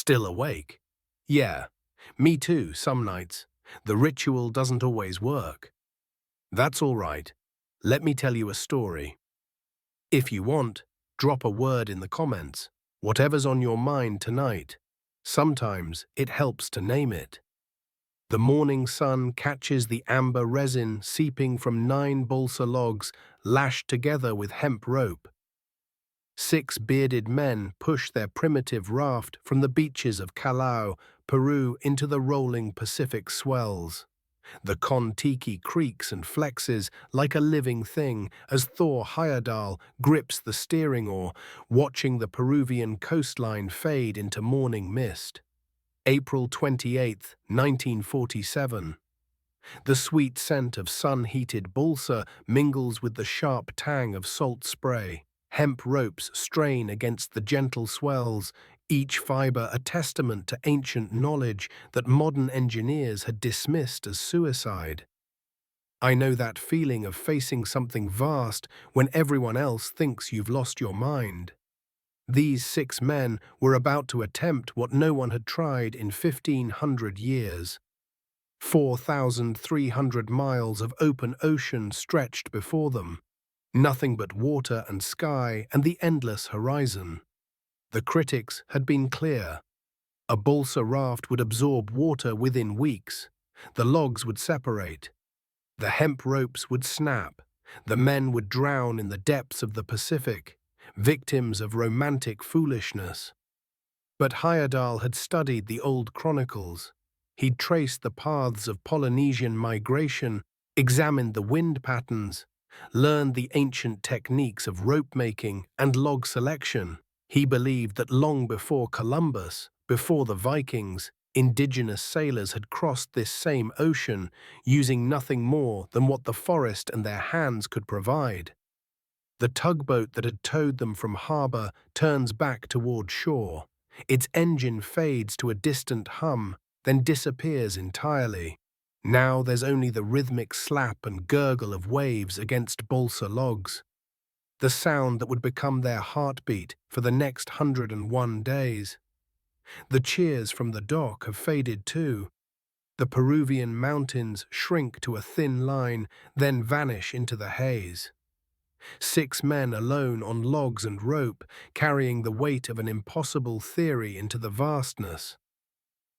Still awake? Yeah, me too, some nights. The ritual doesn't always work. That's all right. Let me tell you a story. If you want, drop a word in the comments, whatever's on your mind tonight. Sometimes it helps to name it. The morning sun catches the amber resin seeping from 9 balsa logs lashed together with hemp rope. 6 bearded men push their primitive raft from the beaches of Callao, Peru into the rolling Pacific swells. The Kon-Tiki creaks and flexes like a living thing as Thor Heyerdahl grips the steering oar, watching the Peruvian coastline fade into morning mist. April 28, 1947. The sweet scent of sun-heated balsa mingles with the sharp tang of salt spray. Hemp ropes strain against the gentle swells, each fiber a testament to ancient knowledge that modern engineers had dismissed as suicide. I know that feeling of facing something vast when everyone else thinks you've lost your mind. These 6 men were about to attempt what no one had tried in 1,500 years. 4,300 miles of open ocean stretched before them. Nothing but water and sky and the endless horizon. The critics had been clear. A balsa raft would absorb water within weeks. The logs would separate. The hemp ropes would snap. The men would drown in the depths of the Pacific, victims of romantic foolishness. But Heyerdahl had studied the old chronicles. He'd traced the paths of Polynesian migration, examined the wind patterns, learned the ancient techniques of rope-making and log selection. He believed that long before Columbus, before the Vikings, indigenous sailors had crossed this same ocean, using nothing more than what the forest and their hands could provide. The tugboat that had towed them from harbor turns back toward shore. Its engine fades to a distant hum, then disappears entirely. Now there's only the rhythmic slap and gurgle of waves against balsa logs, the sound that would become their heartbeat for the next 101 days. The cheers from the dock have faded too. The Peruvian mountains shrink to a thin line, then vanish into the haze. 6 men alone on logs and rope, carrying the weight of an impossible theory into the vastness.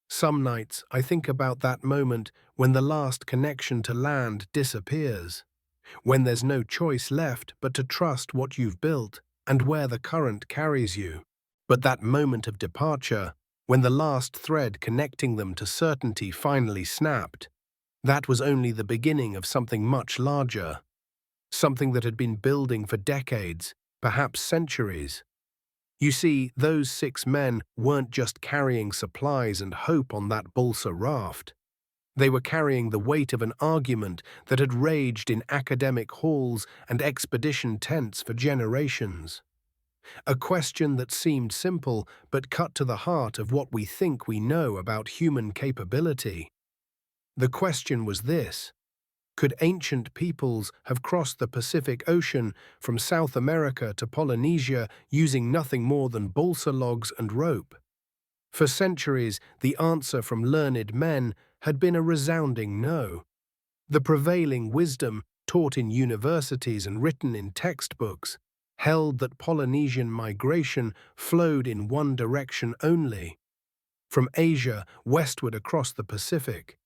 Some nights I think about that moment when the last connection to land disappears, when there's no choice left but to trust what you've built and where the current carries you. But that moment of departure, when the last thread connecting them to certainty finally snapped, that was only the beginning of something much larger, something that had been building for decades, perhaps centuries. You see, those 6 men weren't just carrying supplies and hope on that balsa raft. They were carrying the weight of an argument that had raged in academic halls and expedition tents for generations. A question that seemed simple but cut to the heart of what we think we know about human capability. The question was this: could ancient peoples have crossed the Pacific Ocean from South America to Polynesia using nothing more than balsa logs and rope? For centuries, the answer from learned men had been a resounding no. The prevailing wisdom, taught in universities and written in textbooks, held that Polynesian migration flowed in one direction only, from Asia westward across the Pacific.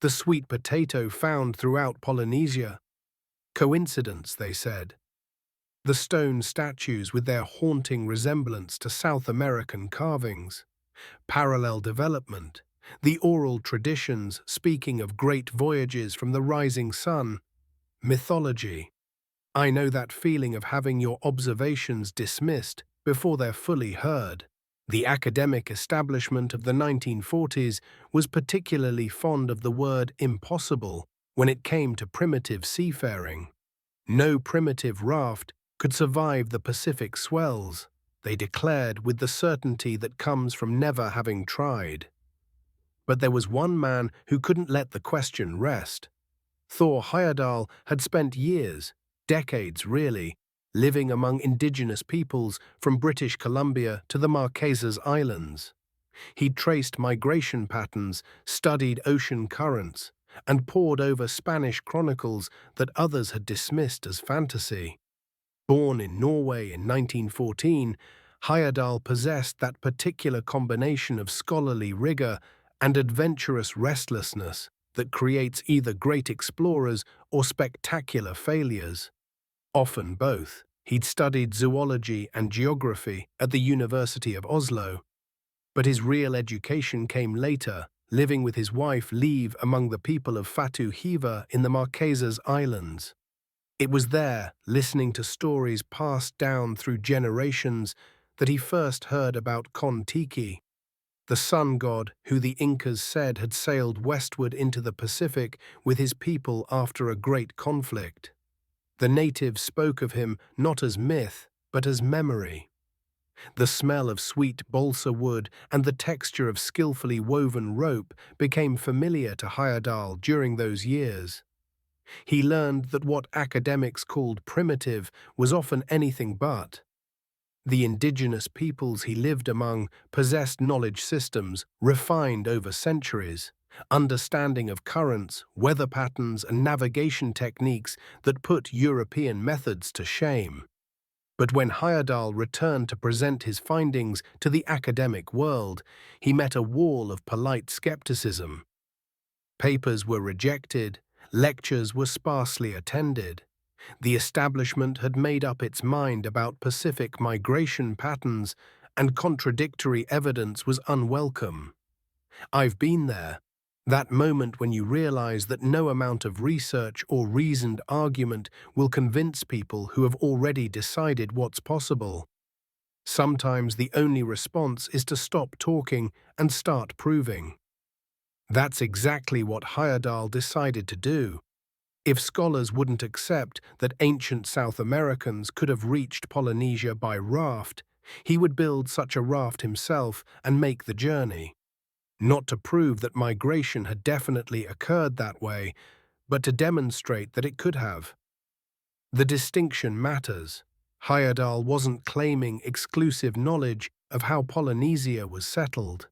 The sweet potato found throughout Polynesia. Coincidence, they said. The stone statues with their haunting resemblance to South American carvings. Parallel development. The oral traditions speaking of great voyages from the rising sun. Mythology. I know that feeling of having your observations dismissed before they're fully heard. The academic establishment of the 1940s was particularly fond of the word impossible when it came to primitive seafaring. No primitive raft could survive the Pacific swells, they declared with the certainty that comes from never having tried. But there was one man who couldn't let the question rest. Thor Heyerdahl had spent years, decades really, living among indigenous peoples from British Columbia to the Marquesas Islands. He'd traced migration patterns, studied ocean currents, and pored over Spanish chronicles that others had dismissed as fantasy. Born in Norway in 1914, Heyerdahl possessed that particular combination of scholarly rigor and adventurous restlessness that creates either great explorers or spectacular failures. Often both. He'd studied zoology and geography at the University of Oslo, but his real education came later, living with his wife Liv among the people of Fatu Hiva in the Marquesas Islands. It was there, listening to stories passed down through generations, that he first heard about Kon-Tiki, the sun god who the Incas said had sailed westward into the Pacific with his people after a great conflict. The natives spoke of him not as myth, but as memory. The smell of sweet balsa wood and the texture of skillfully woven rope became familiar to Heyerdahl during those years. He learned that what academics called primitive was often anything but. The indigenous peoples he lived among possessed knowledge systems refined over centuries, understanding of currents, weather patterns, and navigation techniques that put European methods to shame. But when Heyerdahl returned to present his findings to the academic world, he met a wall of polite skepticism. Papers were rejected, lectures were sparsely attended. The establishment had made up its mind about Pacific migration patterns, and contradictory evidence was unwelcome. I've been there. That moment when you realize that no amount of research or reasoned argument will convince people who have already decided what's possible. Sometimes the only response is to stop talking and start proving. That's exactly what Heyerdahl decided to do. If scholars wouldn't accept that ancient South Americans could have reached Polynesia by raft, he would build such a raft himself and make the journey. Not to prove that migration had definitely occurred that way, but to demonstrate that it could have. The distinction matters. Heyerdahl wasn't claiming exclusive knowledge of how Polynesia was settled.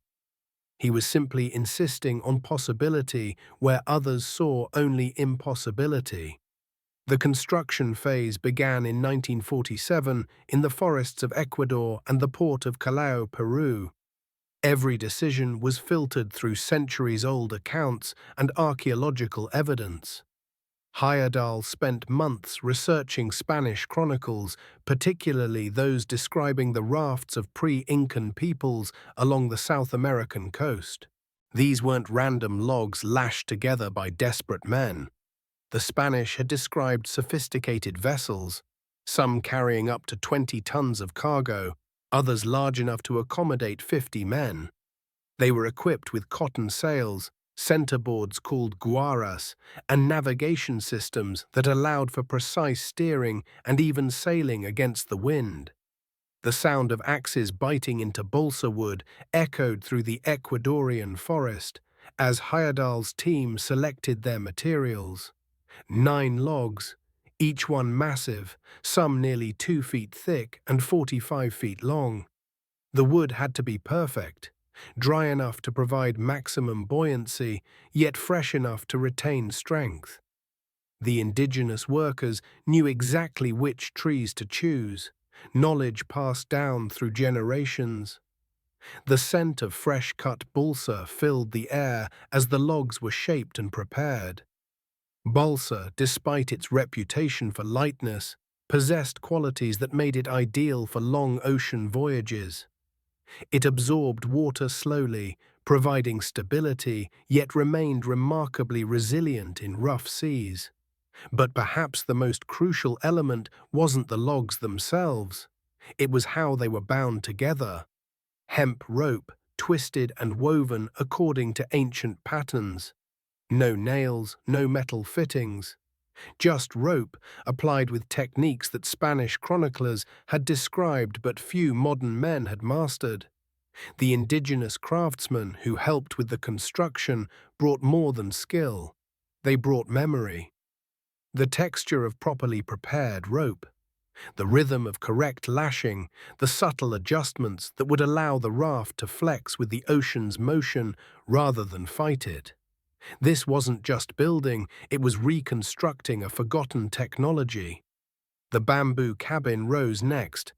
He was simply insisting on possibility where others saw only impossibility. The construction phase began in 1947 in the forests of Ecuador and the port of Callao, Peru. Every decision was filtered through centuries-old accounts and archaeological evidence. Heyerdahl spent months researching Spanish chronicles, particularly those describing the rafts of pre-Incan peoples along the South American coast. These weren't random logs lashed together by desperate men. The Spanish had described sophisticated vessels, some carrying up to 20 tons of cargo, others large enough to accommodate 50 men. They were equipped with cotton sails, centerboards called guaras, and navigation systems that allowed for precise steering and even sailing against the wind. The sound of axes biting into balsa wood echoed through the Ecuadorian forest as Heyerdahl's team selected their materials. 9 logs, each one massive, some nearly 2 feet thick and 45 feet long. The wood had to be perfect, dry enough to provide maximum buoyancy, yet fresh enough to retain strength. The indigenous workers knew exactly which trees to choose, knowledge passed down through generations. The scent of fresh-cut balsa filled the air as the logs were shaped and prepared. Balsa, despite its reputation for lightness, possessed qualities that made it ideal for long ocean voyages. It absorbed water slowly, providing stability, yet remained remarkably resilient in rough seas. But perhaps the most crucial element wasn't the logs themselves. It was how they were bound together. Hemp rope, twisted and woven according to ancient patterns. No nails, no metal fittings. Just rope, applied with techniques that Spanish chroniclers had described but few modern men had mastered. The indigenous craftsmen who helped with the construction brought more than skill. They brought memory. The texture of properly prepared rope. The rhythm of correct lashing, the subtle adjustments that would allow the raft to flex with the ocean's motion rather than fight it. This wasn't just building, it was reconstructing a forgotten technology. The bamboo cabin rose next,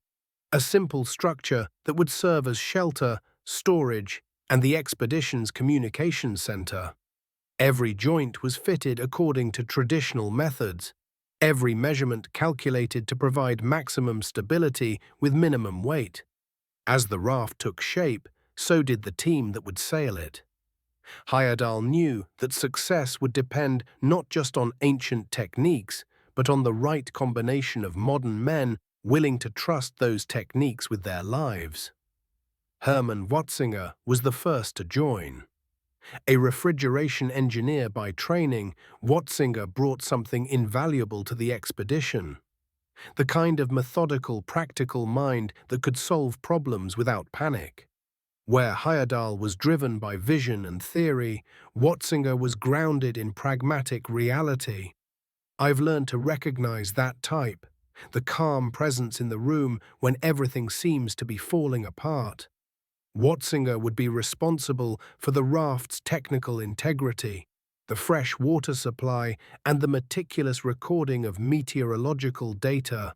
a simple structure that would serve as shelter, storage, and the expedition's communications center. Every joint was fitted according to traditional methods, every measurement calculated to provide maximum stability with minimum weight. As the raft took shape, so did the team that would sail it. Heyerdahl knew that success would depend not just on ancient techniques, but on the right combination of modern men willing to trust those techniques with their lives. Hermann Watzinger was the first to join. A refrigeration engineer by training, Watzinger brought something invaluable to the expedition. The kind of methodical, practical mind that could solve problems without panic. Where Heyerdahl was driven by vision and theory, Watzinger was grounded in pragmatic reality. I've learned to recognize that type, the calm presence in the room when everything seems to be falling apart. Watzinger would be responsible for the raft's technical integrity, the fresh water supply, and the meticulous recording of meteorological data.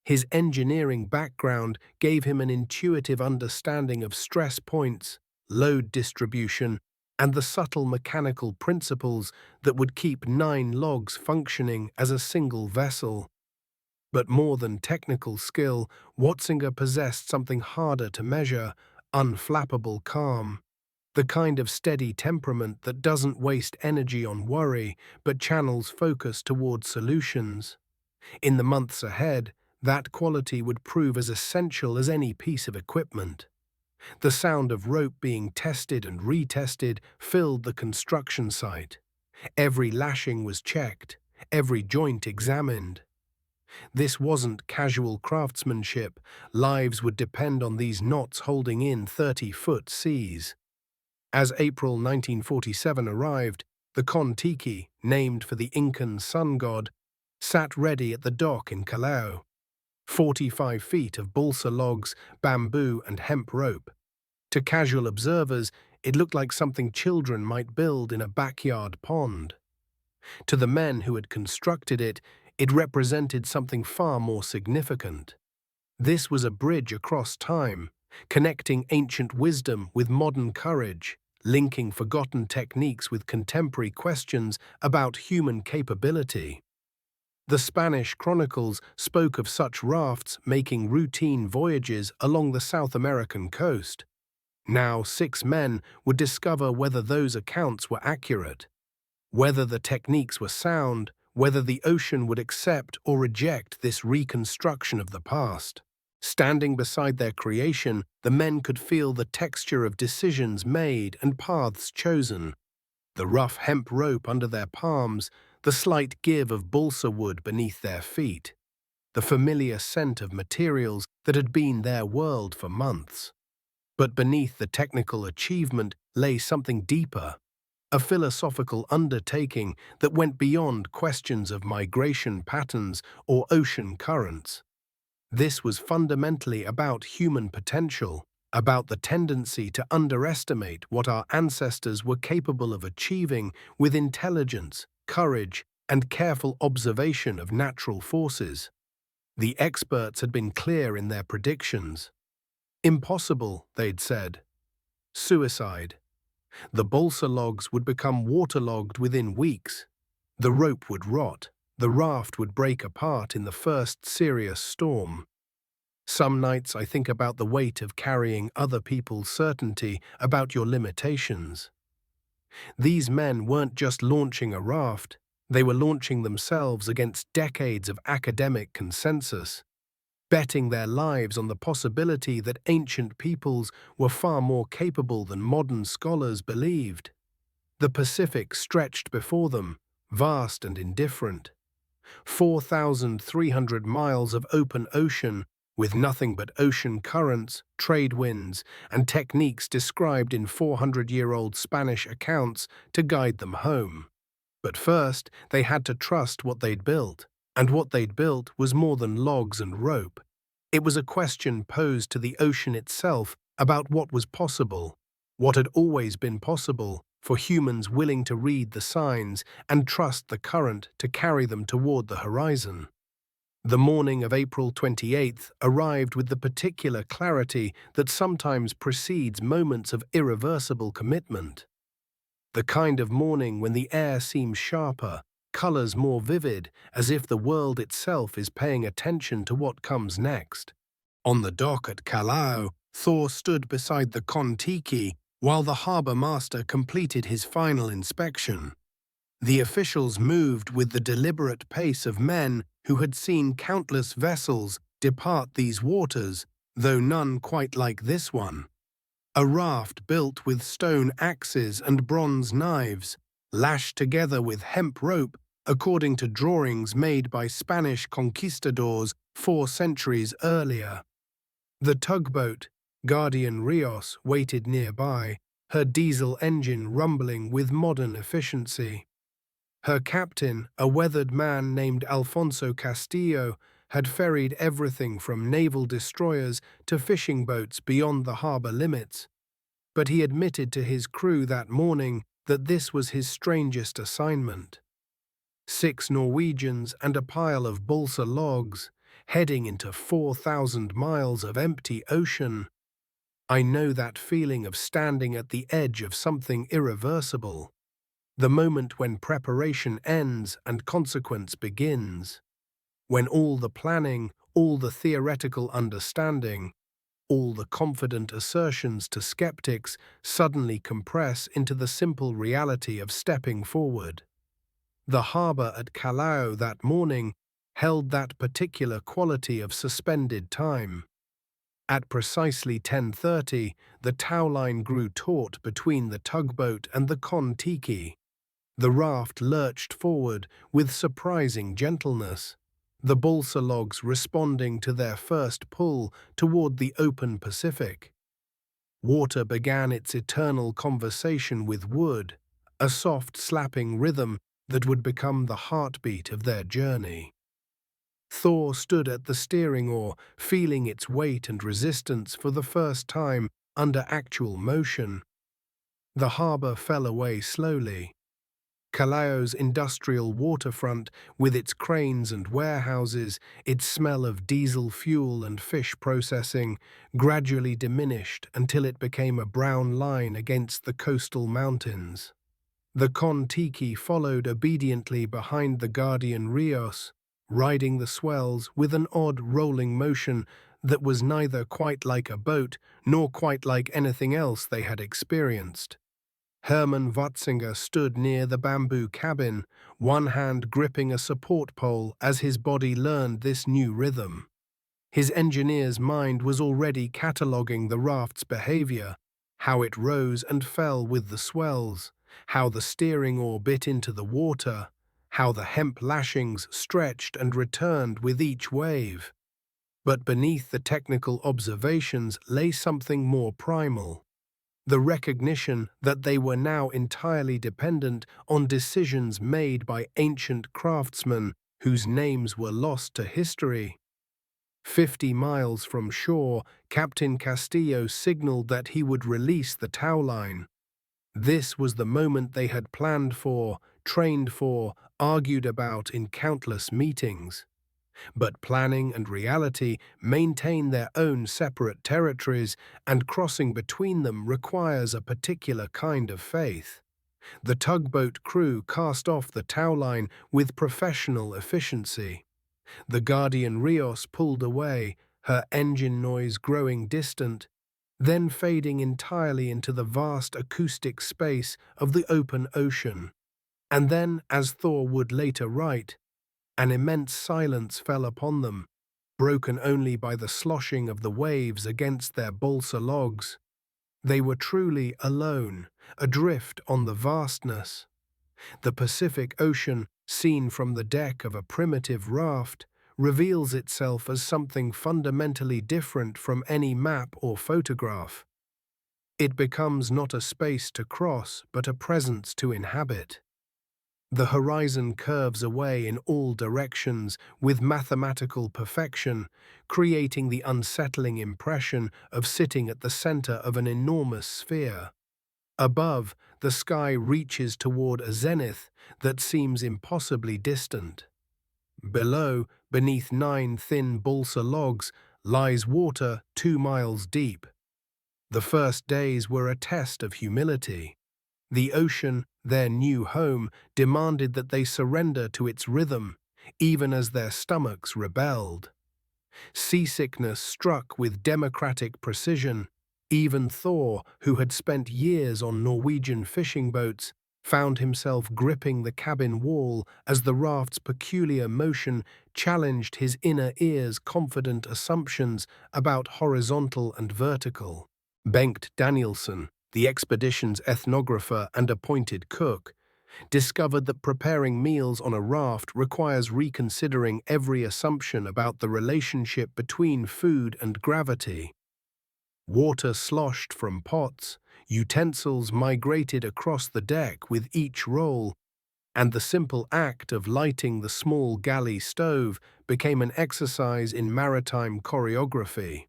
His engineering background gave him an intuitive understanding of stress points, load distribution, and the subtle mechanical principles that would keep 9 logs functioning as a single vessel. But more than technical skill, Watzinger possessed something harder to measure: unflappable calm. The kind of steady temperament that doesn't waste energy on worry, but channels focus towards solutions. In the months ahead, that quality would prove as essential as any piece of equipment. The sound of rope being tested and retested filled the construction site. Every lashing was checked, every joint examined. This wasn't casual craftsmanship. Lives would depend on these knots holding in 30-foot seas. As April 1947 arrived, the Kon-Tiki, named for the Incan sun god, sat ready at the dock in Callao. 45 feet of balsa logs, bamboo, and hemp rope. To casual observers, it looked like something children might build in a backyard pond. To the men who had constructed it, it represented something far more significant. This was a bridge across time, connecting ancient wisdom with modern courage, linking forgotten techniques with contemporary questions about human capability. The Spanish chronicles spoke of such rafts making routine voyages along the South American coast. Now 6 men would discover whether those accounts were accurate, whether the techniques were sound, whether the ocean would accept or reject this reconstruction of the past. Standing beside their creation, the men could feel the texture of decisions made and paths chosen. The rough hemp rope under their palms, the slight give of balsa wood beneath their feet, the familiar scent of materials that had been their world for months. But beneath the technical achievement lay something deeper, a philosophical undertaking that went beyond questions of migration patterns or ocean currents. This was fundamentally about human potential, about the tendency to underestimate what our ancestors were capable of achieving with intelligence, courage, and careful observation of natural forces. The experts had been clear in their predictions. Impossible, they'd said. Suicide. The balsa logs would become waterlogged within weeks. The rope would rot. The raft would break apart in the first serious storm. Some nights I think about the weight of carrying other people's certainty about your limitations. These men weren't just launching a raft, they were launching themselves against decades of academic consensus, betting their lives on the possibility that ancient peoples were far more capable than modern scholars believed. The Pacific stretched before them, vast and indifferent. 4,300 miles of open ocean, with nothing but ocean currents, trade winds, and techniques described in 400-year-old Spanish accounts to guide them home. But first, they had to trust what they'd built, And what they'd built was more than logs and rope. It was a question posed to the ocean itself about what was possible, what had always been possible for humans willing to read the signs and trust the current to carry them toward the horizon. The morning of April 28th arrived with the particular clarity that sometimes precedes moments of irreversible commitment. The kind of morning when the air seems sharper, colors more vivid, as if the world itself is paying attention to what comes next. On the dock at Callao, Thor stood beside the Kon-Tiki while the harbor master completed his final inspection. The officials moved with the deliberate pace of men who had seen countless vessels depart these waters, though none quite like this one. A raft built with stone axes and bronze knives, lashed together with hemp rope according to drawings made by Spanish conquistadors 4 centuries earlier. The tugboat, Guardian Rios, waited nearby, her diesel engine rumbling with modern efficiency. Her captain, a weathered man named Alfonso Castillo, had ferried everything from naval destroyers to fishing boats beyond the harbor limits. But he admitted to his crew that morning that this was his strangest assignment. 6 Norwegians and a pile of balsa logs, heading into 4,000 miles of empty ocean. I know that feeling of standing at the edge of something irreversible. The moment when preparation ends and consequence begins. When all the planning, all the theoretical understanding, all the confident assertions to skeptics suddenly compress into the simple reality of stepping forward. The harbor at Callao that morning held that particular quality of suspended time. At precisely 10:30, the towline grew taut between the tugboat and the Kon-Tiki. The raft lurched forward with surprising gentleness, the balsa logs responding to their first pull toward the open Pacific. Water began its eternal conversation with wood, a soft slapping rhythm that would become the heartbeat of their journey. Thor stood at the steering oar, feeling its weight and resistance for the first time under actual motion. The harbor fell away slowly. Callao's industrial waterfront, with its cranes and warehouses, its smell of diesel fuel and fish processing, gradually diminished until it became a brown line against the coastal mountains. The Kon-Tiki followed obediently behind the Guardian Rios, riding the swells with an odd rolling motion that was neither quite like a boat nor quite like anything else they had experienced. Hermann Watzinger stood near the bamboo cabin, one hand gripping a support pole as his body learned this new rhythm. His engineer's mind was already cataloguing the raft's behavior, how it rose and fell with the swells, how the steering oar bit into the water, how the hemp lashings stretched and returned with each wave. But beneath the technical observations lay something more primal. The recognition that they were now entirely dependent on decisions made by ancient craftsmen whose names were lost to history. 50 miles from shore, Captain Castillo signaled that he would release the towline. This was the moment they had planned for, trained for, argued about in countless meetings. But planning and reality maintain their own separate territories, and crossing between them requires a particular kind of faith. The tugboat crew cast off the towline with professional efficiency. The Guardian Rios pulled away, her engine noise growing distant, then fading entirely into the vast acoustic space of the open ocean. And then, as Thor would later write, an immense silence fell upon them, broken only by the sloshing of the waves against their balsa logs. They were truly alone, adrift on the vastness. The Pacific Ocean, seen from the deck of a primitive raft, reveals itself as something fundamentally different from any map or photograph. It becomes not a space to cross, but a presence to inhabit. The horizon curves away in all directions with mathematical perfection, creating the unsettling impression of sitting at the center of an enormous sphere. Above, the sky reaches toward a zenith that seems impossibly distant. Below, beneath 9 thin balsa logs, lies water 2 miles deep. The first days were a test of humility. The ocean, their new home, demanded that they surrender to its rhythm, even as their stomachs rebelled. Seasickness struck with democratic precision. Even Thor, who had spent years on Norwegian fishing boats, found himself gripping the cabin wall as the raft's peculiar motion challenged his inner ear's confident assumptions about horizontal and vertical. Bengt Danielsson, the expedition's ethnographer and appointed cook, discovered that preparing meals on a raft requires reconsidering every assumption about the relationship between food and gravity. Water sloshed from pots, utensils migrated across the deck with each roll, and the simple act of lighting the small galley stove became an exercise in maritime choreography.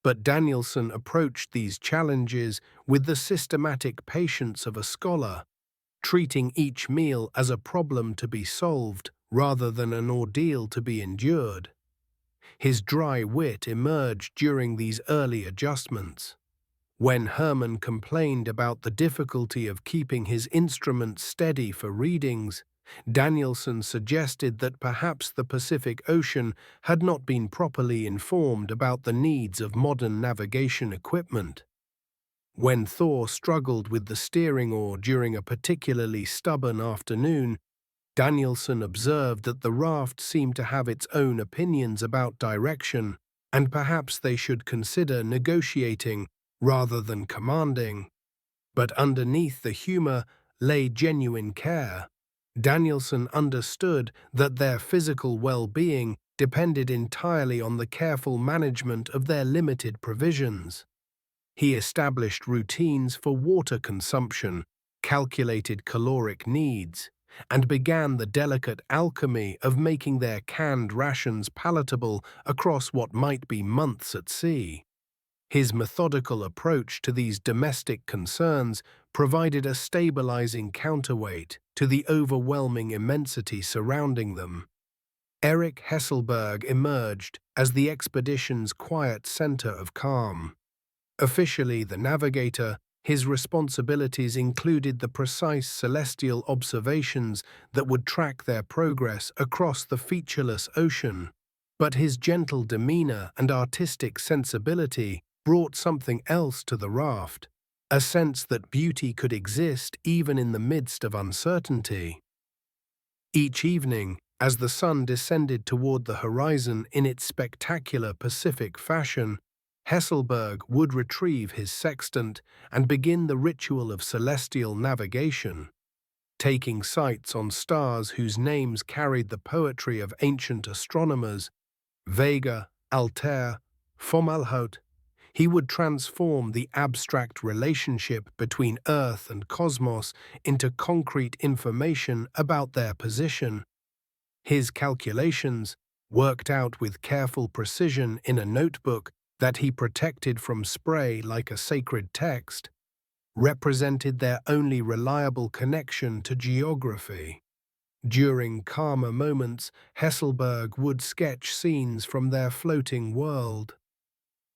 But Danielson approached these challenges with the systematic patience of a scholar, treating each meal as a problem to be solved rather than an ordeal to be endured. His dry wit emerged during these early adjustments. When Herman complained about the difficulty of keeping his instrument steady for readings, Danielson suggested that perhaps the Pacific Ocean had not been properly informed about the needs of modern navigation equipment. When Thor struggled with the steering oar during a particularly stubborn afternoon, Danielson observed that the raft seemed to have its own opinions about direction, and perhaps they should consider negotiating rather than commanding. But underneath the humor lay genuine care. Danielson understood that their physical well-being depended entirely on the careful management of their limited provisions. He established routines for water consumption, calculated caloric needs, and began the delicate alchemy of making their canned rations palatable across what might be months at sea. His methodical approach to these domestic concerns provided a stabilizing counterweight to the overwhelming immensity surrounding them. Eric Hesselberg emerged as the expedition's quiet center of calm. Officially the navigator, his responsibilities included the precise celestial observations that would track their progress across the featureless ocean. But his gentle demeanor and artistic sensibility brought something else to the raft, a sense that beauty could exist even in the midst of uncertainty. Each evening, as the sun descended toward the horizon in its spectacular Pacific fashion, Hesselberg would retrieve his sextant and begin the ritual of celestial navigation, taking sights on stars whose names carried the poetry of ancient astronomers, Vega, Altair, Fomalhaut. He would transform the abstract relationship between Earth and cosmos into concrete information about their position. His calculations, worked out with careful precision in a notebook that he protected from spray like a sacred text, represented their only reliable connection to geography. During calmer moments, Hesselberg would sketch scenes from their floating world.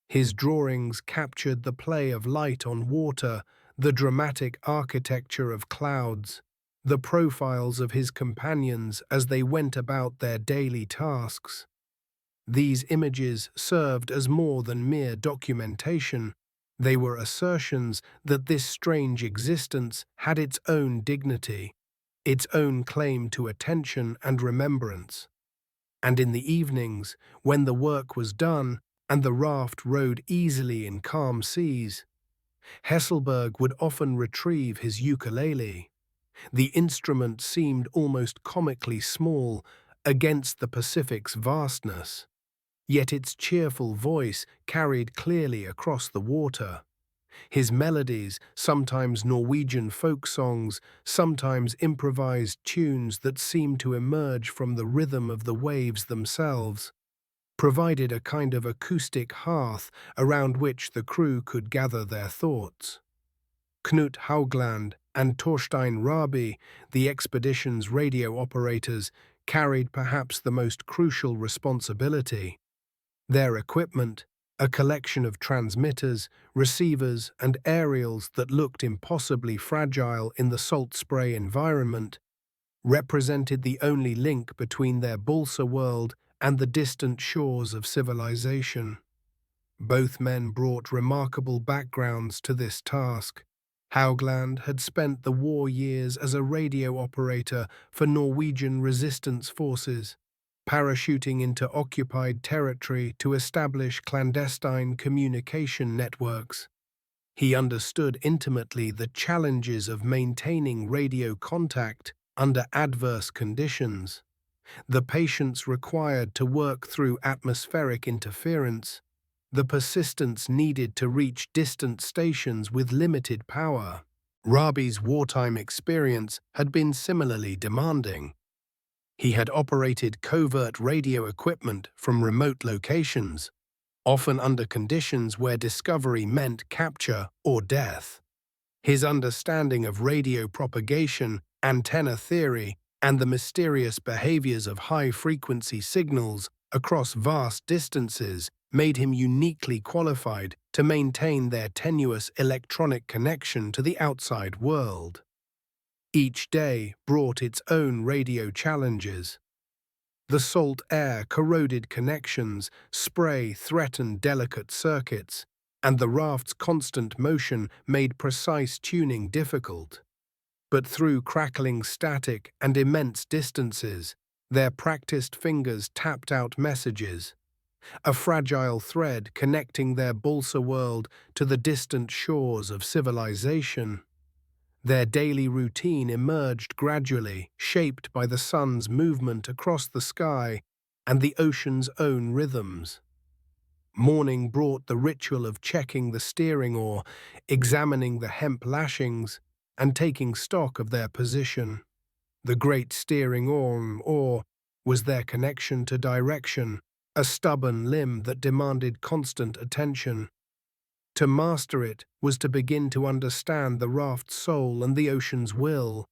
His drawings captured the play of light on water, the dramatic architecture of clouds, the profiles of his companions as they went about their daily tasks. These images served as more than mere documentation. They were assertions that this strange existence had its own dignity, its own claim to attention and remembrance. And in the evenings, when the work was done and the raft rode easily in calm seas, Hesselberg would often retrieve his ukulele. The instrument seemed almost comically small against the Pacific's vastness, yet its cheerful voice carried clearly across the water. His melodies, sometimes Norwegian folk songs, sometimes improvised tunes that seemed to emerge from the rhythm of the waves themselves, provided a kind of acoustic hearth around which the crew could gather their thoughts. Knut Haugland and Torstein Rabi, the expedition's radio operators, carried perhaps the most crucial responsibility. Their equipment, a collection of transmitters, receivers, and aerials that looked impossibly fragile in the salt spray environment, represented the only link between their balsa world and the distant shores of civilization. Both men brought remarkable backgrounds to this task. Haugland had spent the war years as a radio operator for Norwegian resistance forces, parachuting into occupied territory to establish clandestine communication networks. He understood intimately the challenges of maintaining radio contact under adverse conditions, the patience required to work through atmospheric interference, the persistence needed to reach distant stations with limited power. Rabi's wartime experience had been similarly demanding. He had operated covert radio equipment from remote locations, often under conditions where discovery meant capture or death. His understanding of radio propagation, antenna theory, and the mysterious behaviors of high-frequency signals across vast distances made him uniquely qualified to maintain their tenuous electronic connection to the outside world. Each day brought its own radio challenges. The salt air corroded connections, spray threatened delicate circuits, and the raft's constant motion made precise tuning difficult. But through crackling static and immense distances, their practiced fingers tapped out messages, a fragile thread connecting their balsa world to the distant shores of civilization. Their daily routine emerged gradually, shaped by the sun's movement across the sky and the ocean's own rhythms. Morning brought the ritual of checking the steering oar, examining the hemp lashings, and taking stock of their position. The great steering oar was their connection to direction, a stubborn limb that demanded constant attention. To master it was to begin to understand the raft's soul and the ocean's will.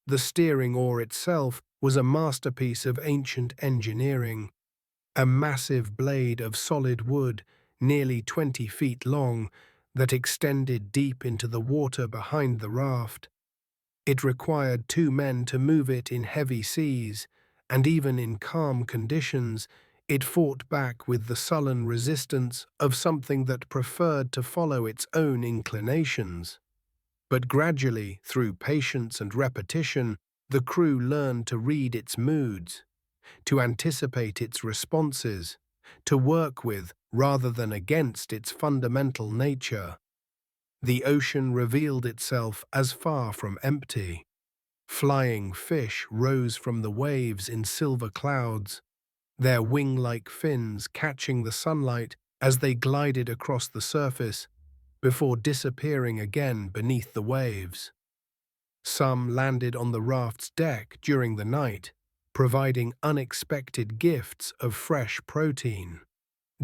The steering oar itself was a masterpiece of ancient engineering, a massive blade of solid wood, nearly 20 feet long, that extended deep into the water behind the raft. It required 2 men to move it in heavy seas, and even in calm conditions, it fought back with the sullen resistance of something that preferred to follow its own inclinations. But gradually, through patience and repetition, the crew learned to read its moods, to anticipate its responses, to work with rather than against its fundamental nature. The ocean revealed itself as far from empty. Flying fish rose from the waves in silver clouds, their wing-like fins catching the sunlight as they glided across the surface before disappearing again beneath the waves. Some landed on the raft's deck during the night, providing unexpected gifts of fresh protein.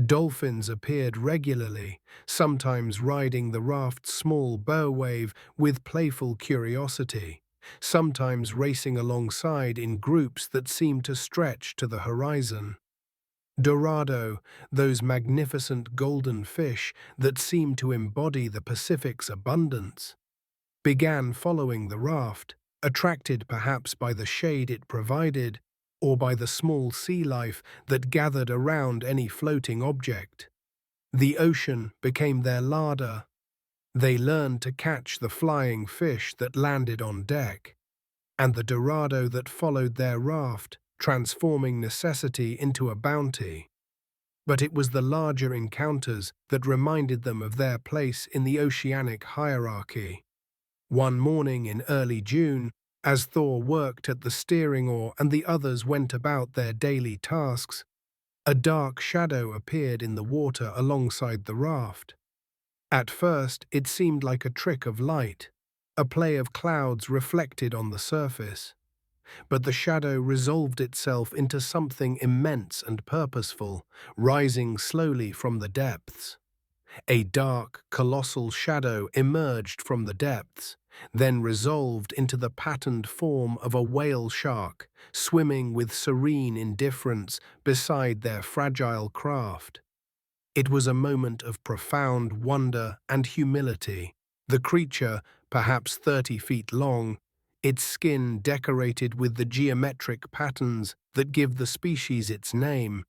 Dolphins appeared regularly, sometimes riding the raft's small bow wave with playful curiosity, sometimes racing alongside in groups that seemed to stretch to the horizon. Dorado, those magnificent golden fish that seemed to embody the Pacific's abundance, began following the raft, attracted perhaps by the shade it provided or by the small sea life that gathered around any floating object. The ocean became their larder. They learned to catch the flying fish that landed on deck, and the dorado that followed their raft, transforming necessity into a bounty. But it was the larger encounters that reminded them of their place in the oceanic hierarchy. One morning in early June, as Thor worked at the steering oar and the others went about their daily tasks, a dark shadow appeared in the water alongside the raft. At first, it seemed like a trick of light, a play of clouds reflected on the surface. But the shadow resolved itself into something immense and purposeful, rising slowly from the depths. A dark, colossal shadow emerged from the depths, then resolved into the patterned form of a whale shark, swimming with serene indifference beside their fragile craft. It was a moment of profound wonder and humility. The creature, perhaps 30 feet long, its skin decorated with the geometric patterns that give the species its name,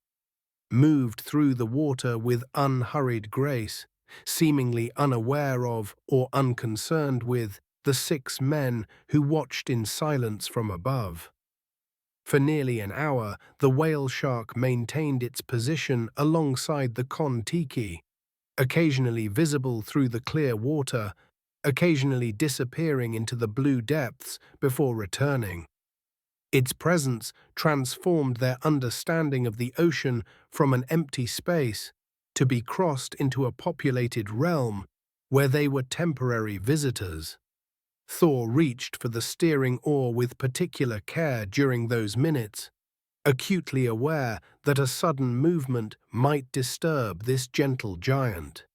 moved through the water with unhurried grace, seemingly unaware of or unconcerned with the 6 men who watched in silence from above. For nearly an hour, the whale shark maintained its position alongside the Kon-Tiki, occasionally visible through the clear water, occasionally disappearing into the blue depths before returning. Its presence transformed their understanding of the ocean from an empty space to be crossed into a populated realm where they were temporary visitors. Thor reached for the steering oar with particular care during those minutes, acutely aware that a sudden movement might disturb this gentle giant.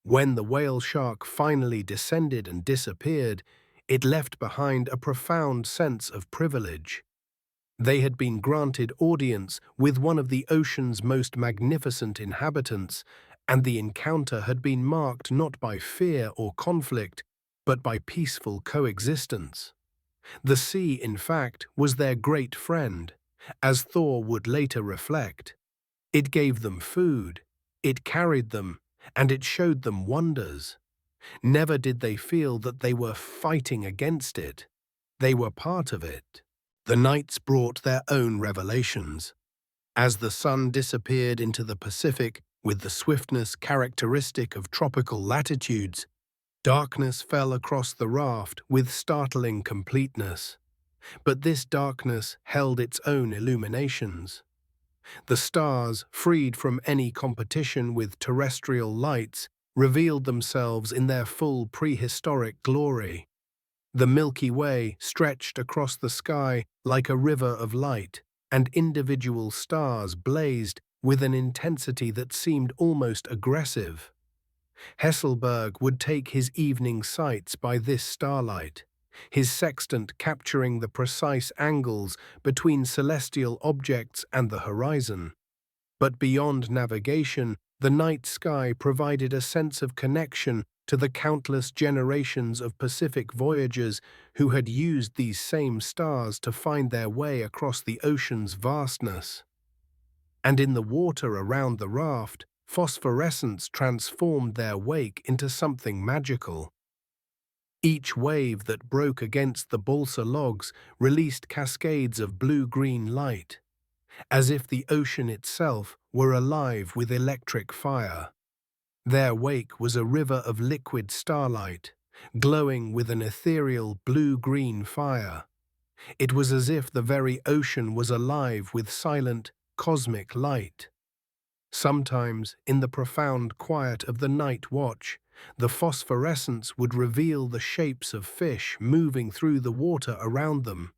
When the whale shark finally descended and disappeared, it left behind a profound sense of privilege. They had been granted audience with one of the ocean's most magnificent inhabitants, and the encounter had been marked not by fear or conflict, but by peaceful coexistence. The sea, in fact, was their great friend, as Thor would later reflect. It gave them food, it carried them, and it showed them wonders. Never did they feel that they were fighting against it. They were part of it. The nights brought their own revelations. As the sun disappeared into the Pacific with the swiftness characteristic of tropical latitudes, darkness fell across the raft with startling completeness. But this darkness held its own illuminations. The stars, freed from any competition with terrestrial lights, revealed themselves in their full prehistoric glory. The Milky Way stretched across the sky like a river of light, and individual stars blazed with an intensity that seemed almost aggressive. Hesselberg would take his evening sights by this starlight, his sextant capturing the precise angles between celestial objects and the horizon. But beyond navigation, the night sky provided a sense of connection to the countless generations of Pacific voyagers who had used these same stars to find their way across the ocean's vastness. And in the water around the raft, phosphorescence transformed their wake into something magical. Each wave that broke against the balsa logs released cascades of blue-green light, as if the ocean itself were alive with electric fire. Their wake was a river of liquid starlight, glowing with an ethereal blue-green fire. It was as if the very ocean was alive with silent, cosmic light. Sometimes, in the profound quiet of the night watch, the phosphorescence would reveal the shapes of fish moving through the water around them,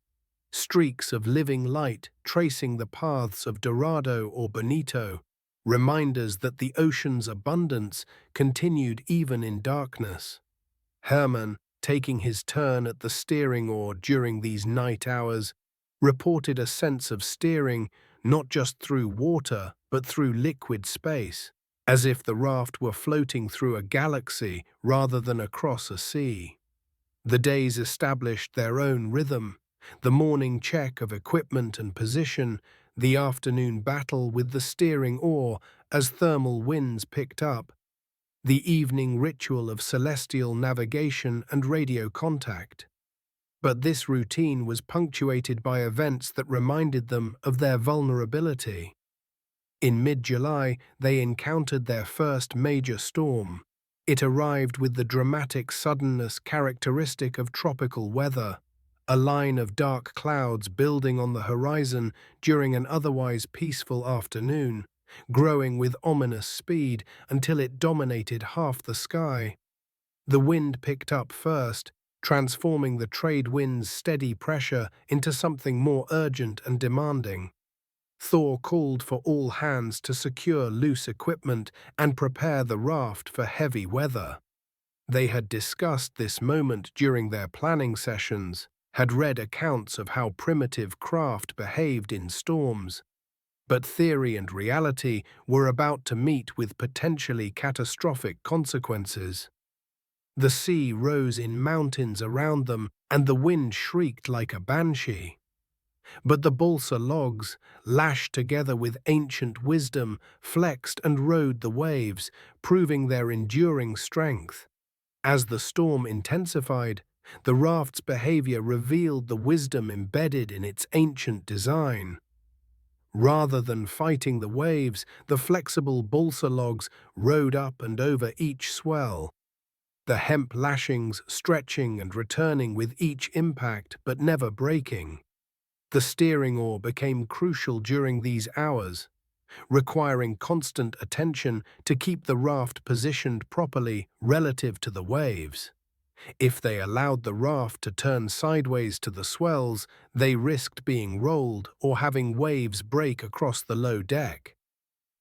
streaks of living light tracing the paths of Dorado or Bonito, reminders that the ocean's abundance continued even in darkness. Herman, taking his turn at the steering oar during these night hours, reported a sense of steering not just through water but through liquid space, as if the raft were floating through a galaxy rather than across a sea. The days established their own rhythm, the morning check of equipment and position, the afternoon battle with the steering oar as thermal winds picked up, the evening ritual of celestial navigation and radio contact. But this routine was punctuated by events that reminded them of their vulnerability. In mid-July, they encountered their first major storm. It arrived with the dramatic suddenness characteristic of tropical weather, a line of dark clouds building on the horizon during an otherwise peaceful afternoon, growing with ominous speed until it dominated half the sky. The wind picked up first, transforming the trade wind's steady pressure into something more urgent and demanding. Thor called for all hands to secure loose equipment and prepare the raft for heavy weather. They had discussed this moment during their planning sessions, had read accounts of how primitive craft behaved in storms. But theory and reality were about to meet with potentially catastrophic consequences. The sea rose in mountains around them, and the wind shrieked like a banshee. But the balsa logs, lashed together with ancient wisdom, flexed and rode the waves, proving their enduring strength. As the storm intensified, the raft's behavior revealed the wisdom embedded in its ancient design. Rather than fighting the waves, the flexible balsa logs rode up and over each swell, the hemp lashings stretching and returning with each impact but never breaking. The steering oar became crucial during these hours, requiring constant attention to keep the raft positioned properly relative to the waves. If they allowed the raft to turn sideways to the swells, they risked being rolled or having waves break across the low deck.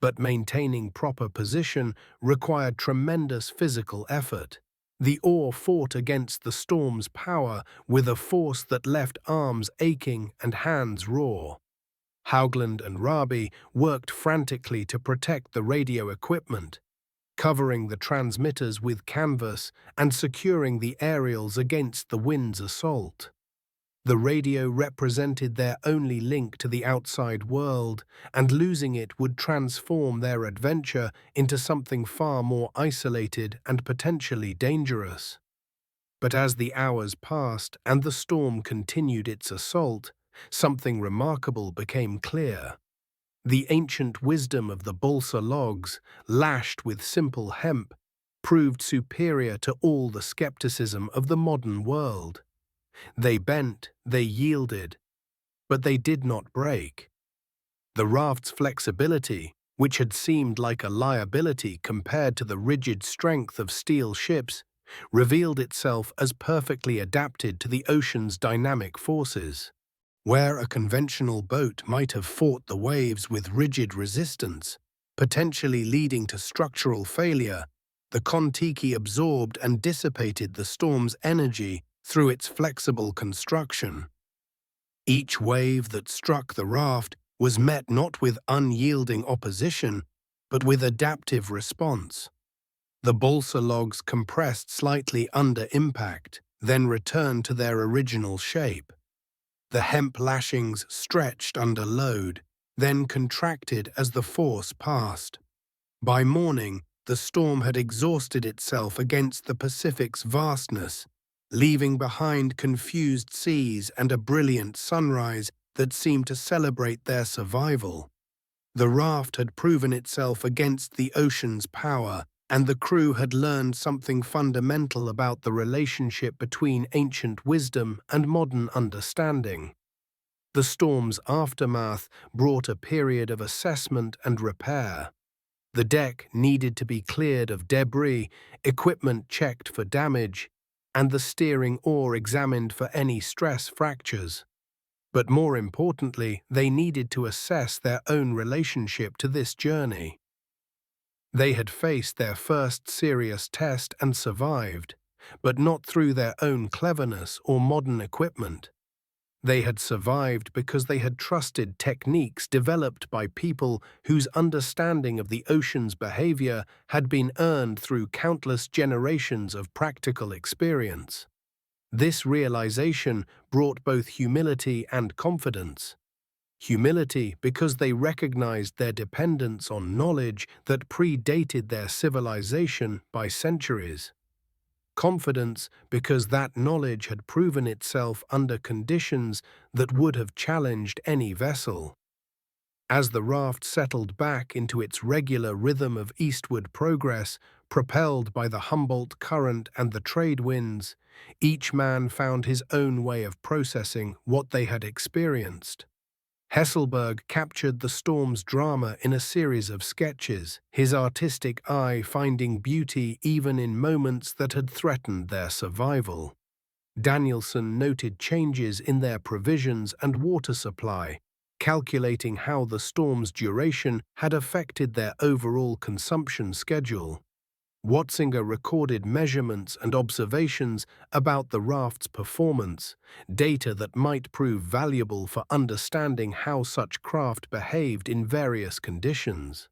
But maintaining proper position required tremendous physical effort. The oar fought against the storm's power with a force that left arms aching and hands raw. Haugland and Rabi worked frantically to protect the radio equipment, covering the transmitters with canvas and securing the aerials against the wind's assault. The radio represented their only link to the outside world, and losing it would transform their adventure into something far more isolated and potentially dangerous. But as the hours passed and the storm continued its assault, something remarkable became clear. The ancient wisdom of the balsa logs, lashed with simple hemp, proved superior to all the skepticism of the modern world. They bent, they yielded, but they did not break. The raft's flexibility, which had seemed like a liability compared to the rigid strength of steel ships, revealed itself as perfectly adapted to the ocean's dynamic forces. Where a conventional boat might have fought the waves with rigid resistance, potentially leading to structural failure, the Kon-Tiki absorbed and dissipated the storm's energy through its flexible construction. Each wave that struck the raft was met not with unyielding opposition, but with adaptive response. The balsa logs compressed slightly under impact, then returned to their original shape. The hemp lashings stretched under load, then contracted as the force passed. By morning, the storm had exhausted itself against the Pacific's vastness, leaving behind confused seas and a brilliant sunrise that seemed to celebrate their survival. The raft had proven itself against the ocean's power, and the crew had learned something fundamental about the relationship between ancient wisdom and modern understanding. The storm's aftermath brought a period of assessment and repair. The deck needed to be cleared of debris, equipment checked for damage, and the steering oar examined for any stress fractures. But more importantly, they needed to assess their own relationship to this journey. They had faced their first serious test and survived, but not through their own cleverness or modern equipment. They had survived because they had trusted techniques developed by people whose understanding of the ocean's behavior had been earned through countless generations of practical experience. This realization brought both humility and confidence. Humility because they recognized their dependence on knowledge that predated their civilization by centuries. Confidence because that knowledge had proven itself under conditions that would have challenged any vessel. As the raft settled back into its regular rhythm of eastward progress, propelled by the Humboldt current and the trade winds, each man found his own way of processing what they had experienced. Hesselberg captured the storm's drama in a series of sketches, his artistic eye finding beauty even in moments that had threatened their survival. Danielson noted changes in their provisions and water supply, calculating how the storm's duration had affected their overall consumption schedule. Watzinger recorded measurements and observations about the raft's performance, data that might prove valuable for understanding how such craft behaved in various conditions.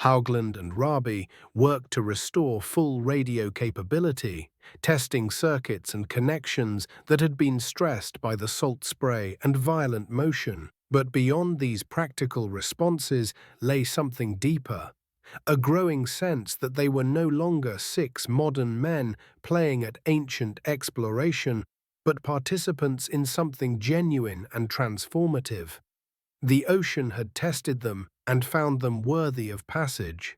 Haugland and Rabi worked to restore full radio capability, testing circuits and connections that had been stressed by the salt spray and violent motion. But beyond these practical responses lay something deeper, a growing sense that they were no longer six modern men playing at ancient exploration, but participants in something genuine and transformative. The ocean had tested them and found them worthy of passage,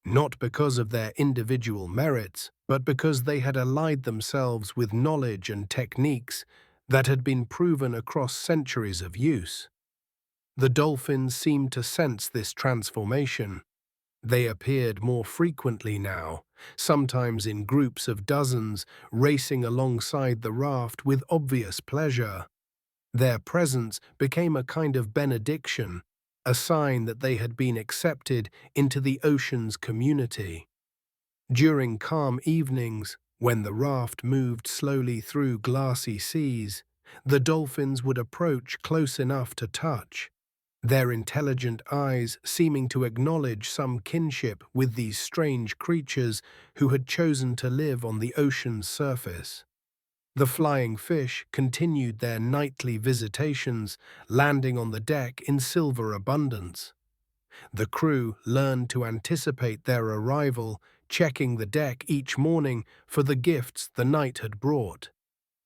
not because of their individual merits, but because they had allied themselves with knowledge and techniques that had been proven across centuries of use. The dolphins seemed to sense this transformation. They appeared more frequently now, sometimes in groups of dozens, racing alongside the raft with obvious pleasure. Their presence became a kind of benediction, a sign that they had been accepted into the ocean's community. During calm evenings, when the raft moved slowly through glassy seas, the dolphins would approach close enough to touch, their intelligent eyes seeming to acknowledge some kinship with these strange creatures who had chosen to live on the ocean's surface. The flying fish continued their nightly visitations, landing on the deck in silver abundance. The crew learned to anticipate their arrival, checking the deck each morning for the gifts the night had brought.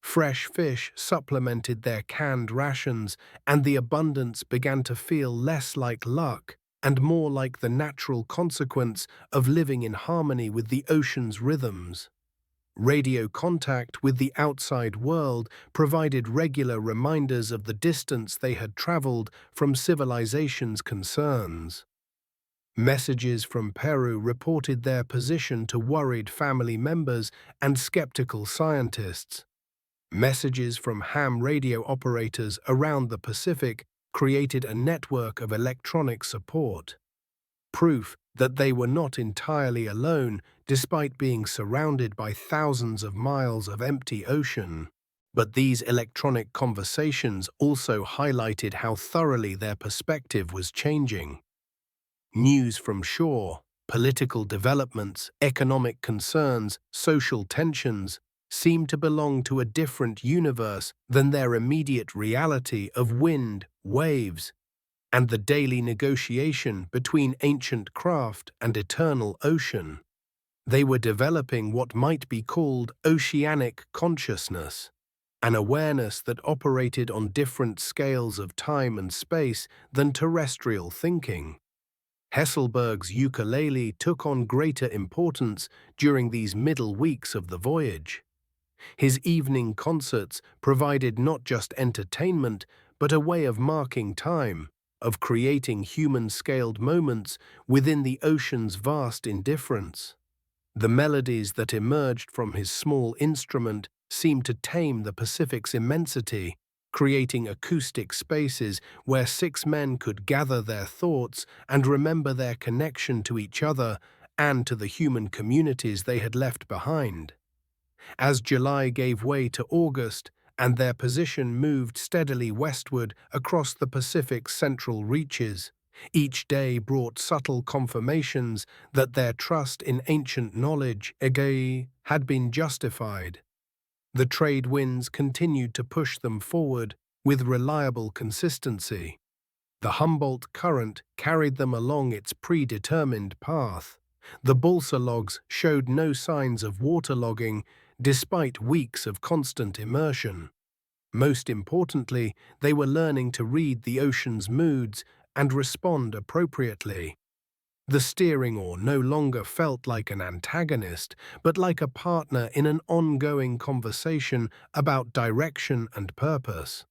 Fresh fish supplemented their canned rations, and the abundance began to feel less like luck and more like the natural consequence of living in harmony with the ocean's rhythms. Radio contact with the outside world provided regular reminders of the distance they had traveled from civilization's concerns. Messages from Peru reported their position to worried family members and skeptical scientists. Messages from ham radio operators around the Pacific created a network of electronic support, proof that they were not entirely alone despite being surrounded by thousands of miles of empty ocean. But these electronic conversations also highlighted how thoroughly their perspective was changing. News from shore, political developments, economic concerns, social tensions, seemed to belong to a different universe than their immediate reality of wind, waves, and the daily negotiation between ancient craft and eternal ocean. They were developing what might be called oceanic consciousness, an awareness that operated on different scales of time and space than terrestrial thinking. Hesselberg's ukulele took on greater importance during these middle weeks of the voyage. His evening concerts provided not just entertainment, but a way of marking time, of creating human-scaled moments within the ocean's vast indifference. The melodies that emerged from his small instrument seemed to tame the Pacific's immensity, creating acoustic spaces where six men could gather their thoughts and remember their connection to each other and to the human communities they had left behind. As July gave way to August and their position moved steadily westward across the Pacific's central reaches, each day brought subtle confirmations that their trust in ancient knowledge had been justified. The trade winds continued to push them forward with reliable consistency. The Humboldt Current carried them along its predetermined path. The balsa logs showed no signs of waterlogging despite weeks of constant immersion. Most importantly, they were learning to read the ocean's moods and respond appropriately. The steering oar no longer felt like an antagonist, but like a partner in an ongoing conversation about direction and purpose.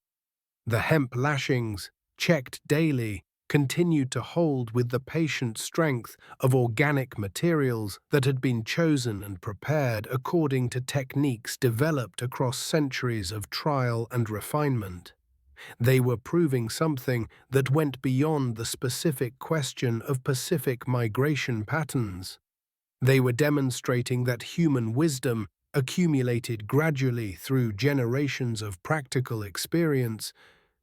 The hemp lashings, checked daily, continued to hold with the patient strength of organic materials that had been chosen and prepared according to techniques developed across centuries of trial and refinement. They were proving something that went beyond the specific question of Pacific migration patterns. They were demonstrating that human wisdom, accumulated gradually through generations of practical experience,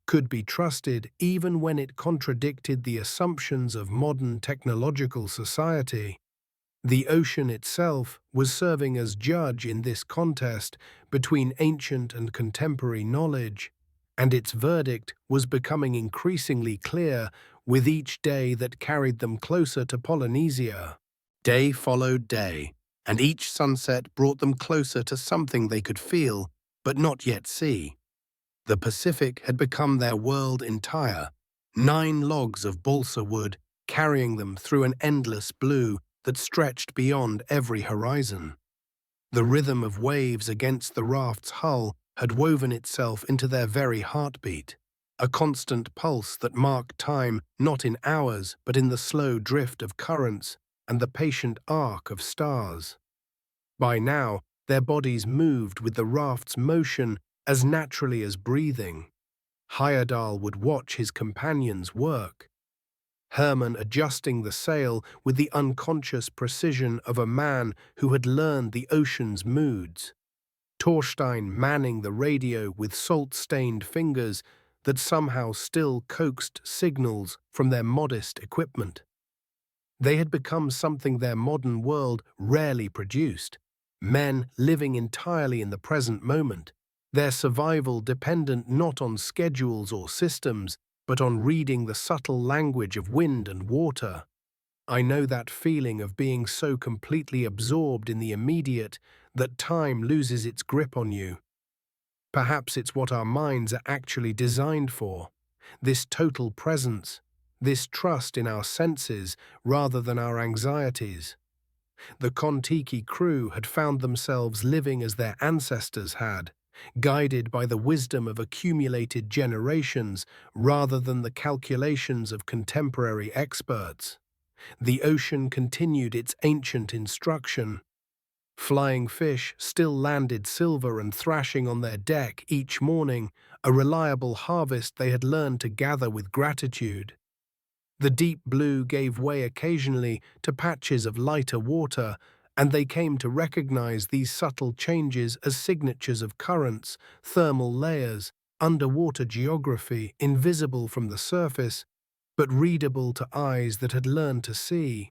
could be trusted even when it contradicted the assumptions of modern technological society. The ocean itself was serving as judge in this contest between ancient and contemporary knowledge, and its verdict was becoming increasingly clear with each day that carried them closer to Polynesia. Day followed day, and each sunset brought them closer to something they could feel, but not yet see. The Pacific had become their world entire, 9 logs of balsa wood carrying them through an endless blue that stretched beyond every horizon. The rhythm of waves against the raft's hull had woven itself into their very heartbeat, a constant pulse that marked time not in hours but in the slow drift of currents and the patient arc of stars. By now, their bodies moved with the raft's motion as naturally as breathing. Heyerdahl would watch his companions work, Herman adjusting the sail with the unconscious precision of a man who had learned the ocean's moods, Thorstein manning the radio with salt-stained fingers that somehow still coaxed signals from their modest equipment. They had become something their modern world rarely produced, men living entirely in the present moment, their survival dependent not on schedules or systems, but on reading the subtle language of wind and water. I know that feeling of being so completely absorbed in the immediate that time loses its grip on you. Perhaps it's what our minds are actually designed for, this total presence, this trust in our senses rather than our anxieties. The Kon-Tiki crew had found themselves living as their ancestors had, guided by the wisdom of accumulated generations rather than the calculations of contemporary experts. The ocean continued its ancient instruction. Flying fish still landed silver and thrashing on their deck each morning, a reliable harvest they had learned to gather with gratitude. The deep blue gave way occasionally to patches of lighter water, and they came to recognize these subtle changes as signatures of currents, thermal layers, underwater geography invisible from the surface, but readable to eyes that had learned to see.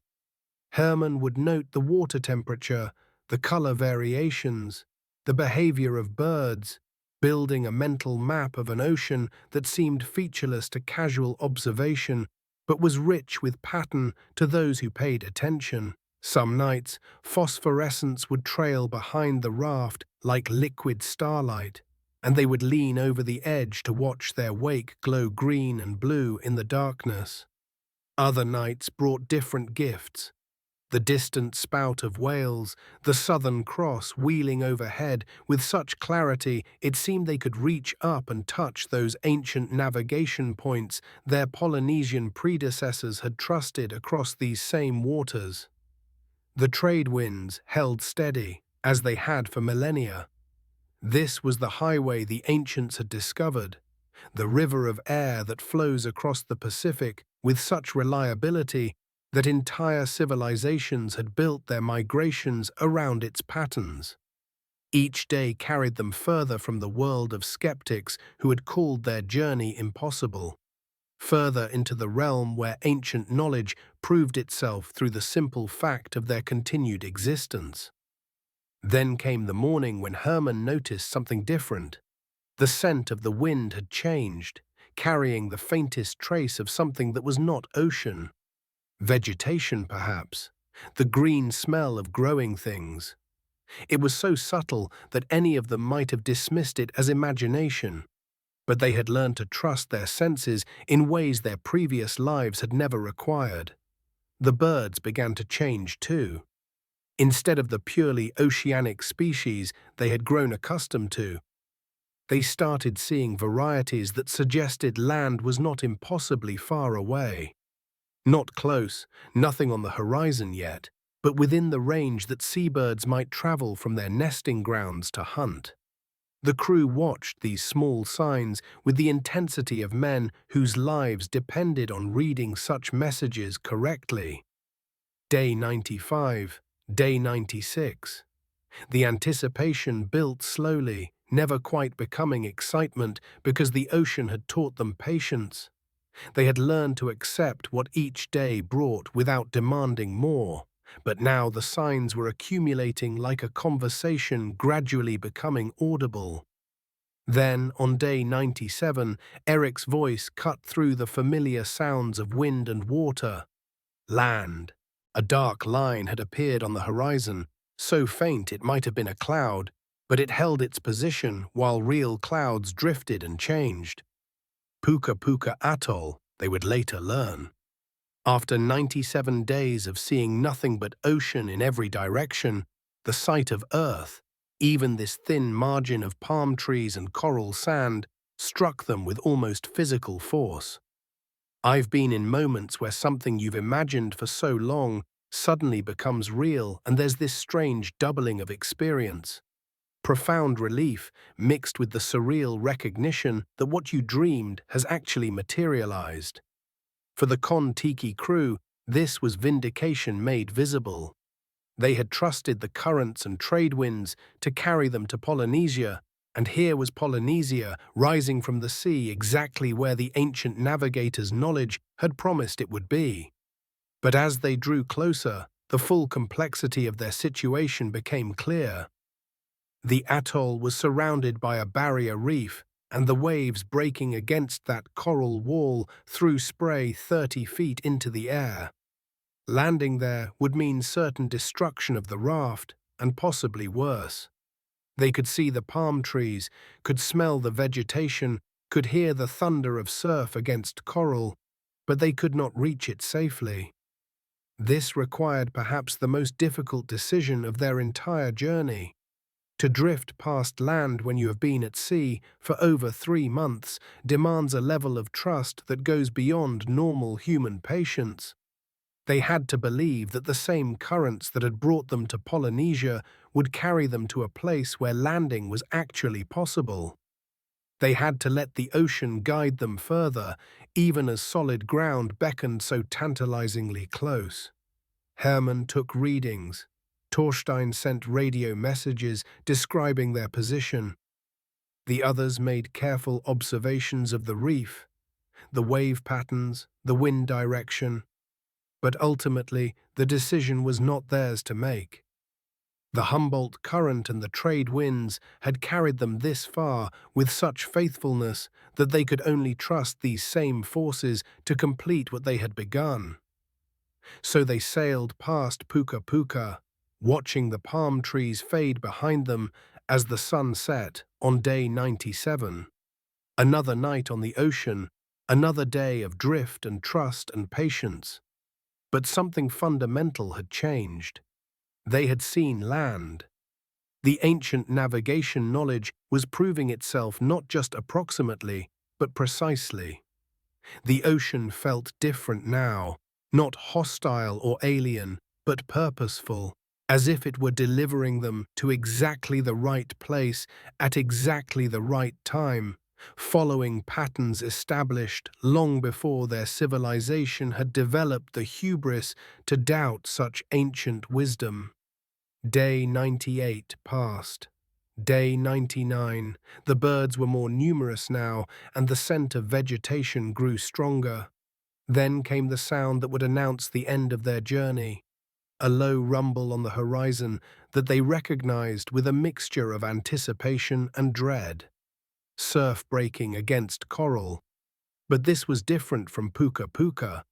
Herman would note the water temperature, the color variations, the behavior of birds, building a mental map of an ocean that seemed featureless to casual observation, but was rich with pattern to those who paid attention. Some nights, phosphorescence would trail behind the raft like liquid starlight, and they would lean over the edge to watch their wake glow green and blue in the darkness. Other nights brought different gifts. The distant spout of whales, the Southern Cross wheeling overhead with such clarity it seemed they could reach up and touch those ancient navigation points their Polynesian predecessors had trusted across these same waters. The trade winds held steady, as they had for millennia. This was the highway the ancients had discovered, the river of air that flows across the Pacific with such reliability that entire civilizations had built their migrations around its patterns. Each day carried them further from the world of skeptics who had called their journey impossible, further into the realm where ancient knowledge proved itself through the simple fact of their continued existence. Then came the morning when Herman noticed something different. The scent of the wind had changed, carrying the faintest trace of something that was not ocean. Vegetation, perhaps, the green smell of growing things. It was so subtle that any of them might have dismissed it as imagination, but they had learned to trust their senses in ways their previous lives had never required. The birds began to change too. Instead of the purely oceanic species they had grown accustomed to, They started seeing varieties that suggested land was not impossibly far away. Not close, nothing on the horizon yet, but within the range that seabirds might travel from their nesting grounds to hunt. The crew watched these small signs with the intensity of men whose lives depended on reading such messages correctly. Day 95, day 96. The anticipation built slowly, never quite becoming excitement because the ocean had taught them patience. They had learned to accept what each day brought without demanding more. But now the signs were accumulating like a conversation gradually becoming audible. Then, on day 97, Eric's voice cut through the familiar sounds of wind and water. Land. A dark line had appeared on the horizon, so faint it might have been a cloud, but it held its position while real clouds drifted and changed. Puka Puka Atoll, they would later learn. After 97 days of seeing nothing but ocean in every direction, the sight of Earth, even this thin margin of palm trees and coral sand, struck them with almost physical force. I've been in moments where something you've imagined for so long suddenly becomes real, and there's this strange doubling of experience. Profound relief mixed with the surreal recognition that what you dreamed has actually materialized. For the Kon-Tiki crew, this was vindication made visible. They had trusted the currents and trade winds to carry them to Polynesia, and here was Polynesia rising from the sea exactly where the ancient navigators' knowledge had promised it would be. But as they drew closer, the full complexity of their situation became clear. The atoll was surrounded by a barrier reef, and the waves breaking against that coral wall threw spray 30 feet into the air. Landing there would mean certain destruction of the raft, and possibly worse. They could see the palm trees, could smell the vegetation, could hear the thunder of surf against coral, but they could not reach it safely. This required perhaps the most difficult decision of their entire journey. To drift past land when you have been at sea for over 3 months demands a level of trust that goes beyond normal human patience. They had to believe that the same currents that had brought them to Polynesia would carry them to a place where landing was actually possible. They had to let the ocean guide them further, even as solid ground beckoned so tantalizingly close. Herman took readings. Torstein sent radio messages describing their position. The others made careful observations of the reef, the wave patterns, the wind direction. But ultimately, the decision was not theirs to make. The Humboldt current and the trade winds had carried them this far with such faithfulness that they could only trust these same forces to complete what they had begun. So they sailed past Puka Puka, watching the palm trees fade behind them as the sun set on day 97. Another night on the ocean, another day of drift and trust and patience. But something fundamental had changed. They had seen land. The ancient navigation knowledge was proving itself not just approximately, but precisely. The ocean felt different now, not hostile or alien, but purposeful, as if it were delivering them to exactly the right place at exactly the right time, following patterns established long before their civilization had developed the hubris to doubt such ancient wisdom. Day 98 passed. Day 99. The birds were more numerous now, and the scent of vegetation grew stronger. Then came the sound that would announce the end of their journey. A low rumble on the horizon that they recognized with a mixture of anticipation and dread. Surf breaking against coral. But this was different from Puka Puka.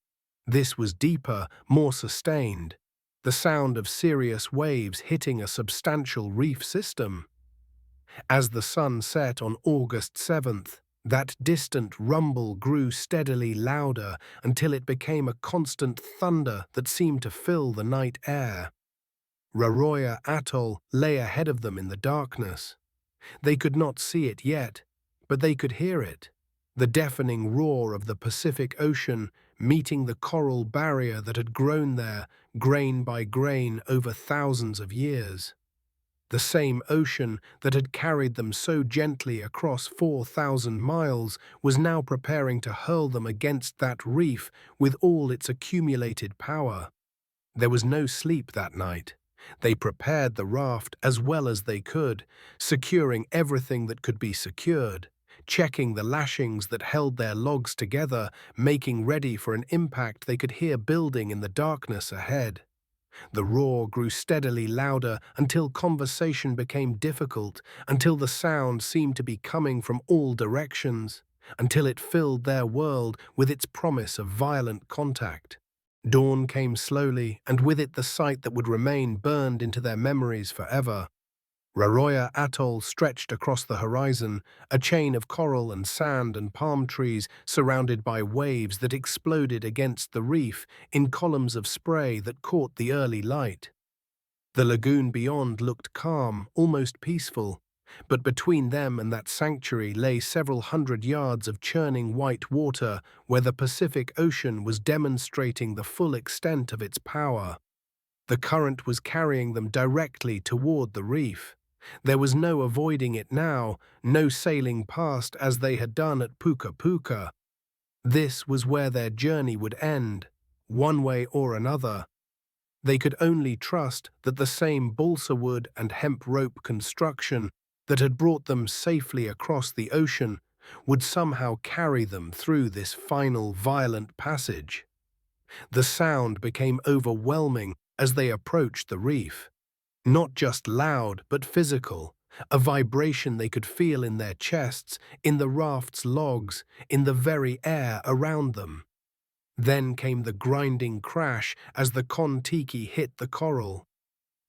This was deeper, more sustained. The sound of serious waves hitting a substantial reef system. As the sun set on August 7th, that distant rumble grew steadily louder until it became a constant thunder that seemed to fill the night air. Raroya Atoll lay ahead of them in the darkness. They could not see it yet, but they could hear it, the deafening roar of the Pacific Ocean meeting the coral barrier that had grown there, grain by grain, over thousands of years. The same ocean that had carried them so gently across 4,000 miles was now preparing to hurl them against that reef with all its accumulated power. There was no sleep that night. They prepared the raft as well as they could, securing everything that could be secured, checking the lashings that held their logs together, making ready for an impact they could hear building in the darkness ahead. The roar grew steadily louder until conversation became difficult, until the sound seemed to be coming from all directions, until it filled their world with its promise of violent contact. Dawn came slowly, and with it the sight that would remain burned into their memories forever. Raroya Atoll stretched across the horizon, a chain of coral and sand and palm trees surrounded by waves that exploded against the reef in columns of spray that caught the early light. The lagoon beyond looked calm, almost peaceful, but between them and that sanctuary lay several hundred yards of churning white water where the Pacific Ocean was demonstrating the full extent of its power. The current was carrying them directly toward the reef. There was no avoiding it now, no sailing past as they had done at Puka Puka. This was where their journey would end, one way or another. They could only trust that the same balsa wood and hemp rope construction that had brought them safely across the ocean would somehow carry them through this final violent passage. The sound became overwhelming as they approached the reef. Not just loud, but physical, a vibration they could feel in their chests, in the raft's logs, in the very air around them. Then came the grinding crash as the Kon-Tiki hit the coral.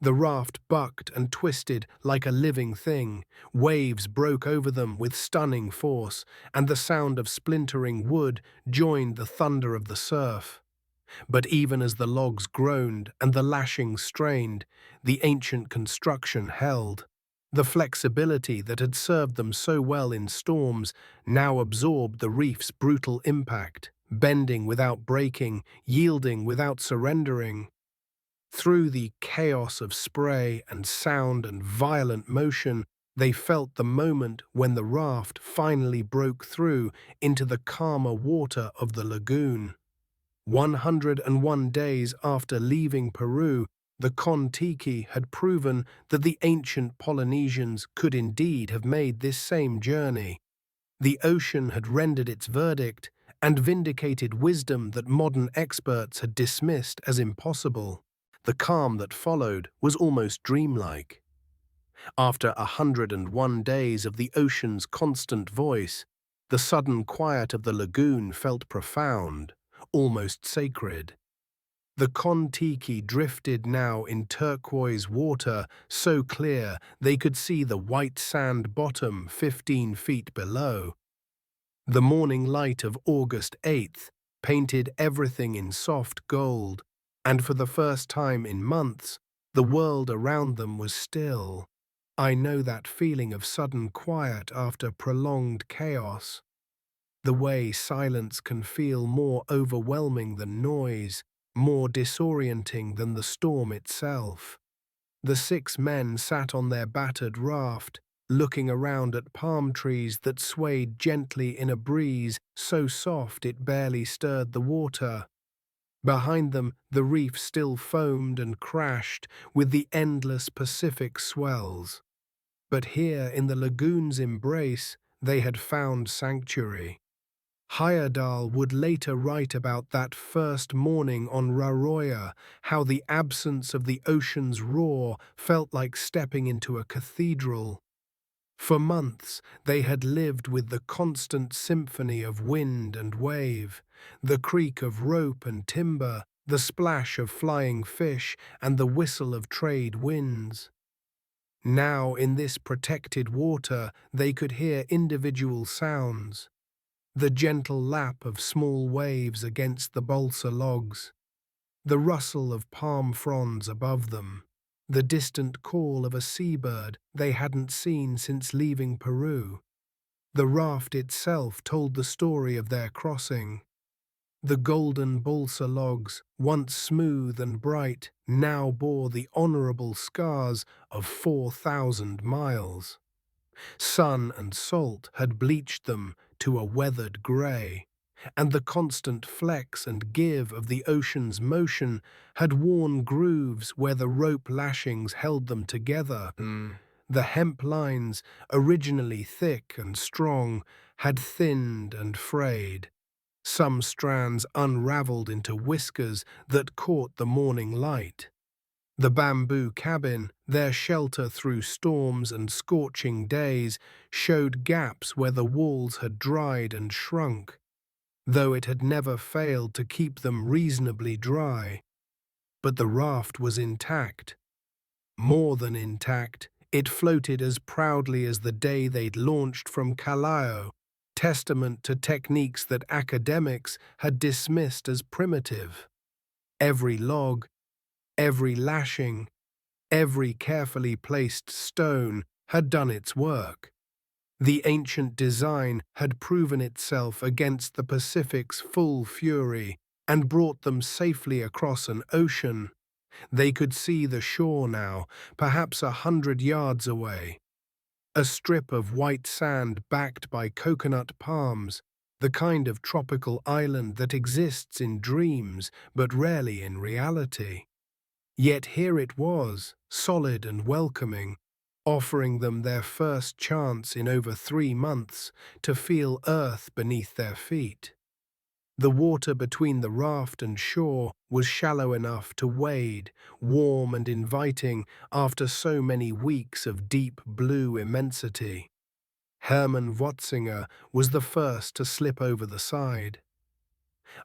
The raft bucked and twisted like a living thing, waves broke over them with stunning force, and the sound of splintering wood joined the thunder of the surf. But even as the logs groaned and the lashings strained, the ancient construction held. The flexibility that had served them so well in storms now absorbed the reef's brutal impact, bending without breaking, yielding without surrendering. Through the chaos of spray and sound and violent motion, they felt the moment when the raft finally broke through into the calmer water of the lagoon. 101 days after leaving Peru, the Kon-Tiki had proven that the ancient Polynesians could indeed have made this same journey. The ocean had rendered its verdict and vindicated wisdom that modern experts had dismissed as impossible. The calm that followed was almost dreamlike. After 101 days of the ocean's constant voice, the sudden quiet of the lagoon felt profound, almost sacred. The Kon-Tiki drifted now in turquoise water so clear they could see the white sand bottom 15 feet below. The morning light of August 8th painted everything in soft gold, and for the first time in months, the world around them was still. I know that feeling of sudden quiet after prolonged chaos. The way silence can feel more overwhelming than noise, more disorienting than the storm itself. The 6 men sat on their battered raft, looking around at palm trees that swayed gently in a breeze so soft it barely stirred the water. Behind them, the reef still foamed and crashed with the endless Pacific swells. But here in the lagoon's embrace, they had found sanctuary. Heyerdahl would later write about that first morning on Raroya, how the absence of the ocean's roar felt like stepping into a cathedral. For months, they had lived with the constant symphony of wind and wave, the creak of rope and timber, the splash of flying fish, and the whistle of trade winds. Now, in this protected water, they could hear individual sounds. The gentle lap of small waves against the balsa logs, the rustle of palm fronds above them, the distant call of a seabird they hadn't seen since leaving Peru. The raft itself told the story of their crossing. The golden balsa logs, once smooth and bright, now bore the honourable scars of 4,000 miles. Sun and salt had bleached them to a weathered grey, and the constant flex and give of the ocean's motion had worn grooves where the rope lashings held them together. The hemp lines, originally thick and strong, had thinned and frayed. Some strands unravelled into whiskers that caught the morning light. The bamboo cabin, their shelter through storms and scorching days, showed gaps where the walls had dried and shrunk, though it had never failed to keep them reasonably dry. But the raft was intact. More than intact, it floated as proudly as the day they'd launched from Callao, testament to techniques that academics had dismissed as primitive. Every log, every lashing, every carefully placed stone had done its work. The ancient design had proven itself against the Pacific's full fury and brought them safely across an ocean. They could see the shore now, perhaps 100 yards away. A strip of white sand backed by coconut palms, the kind of tropical island that exists in dreams but rarely in reality. Yet here it was, solid and welcoming, offering them their first chance in over 3 months to feel earth beneath their feet. The water between the raft and shore was shallow enough to wade, warm and inviting after so many weeks of deep blue immensity. Hermann Wotzinger was the first to slip over the side.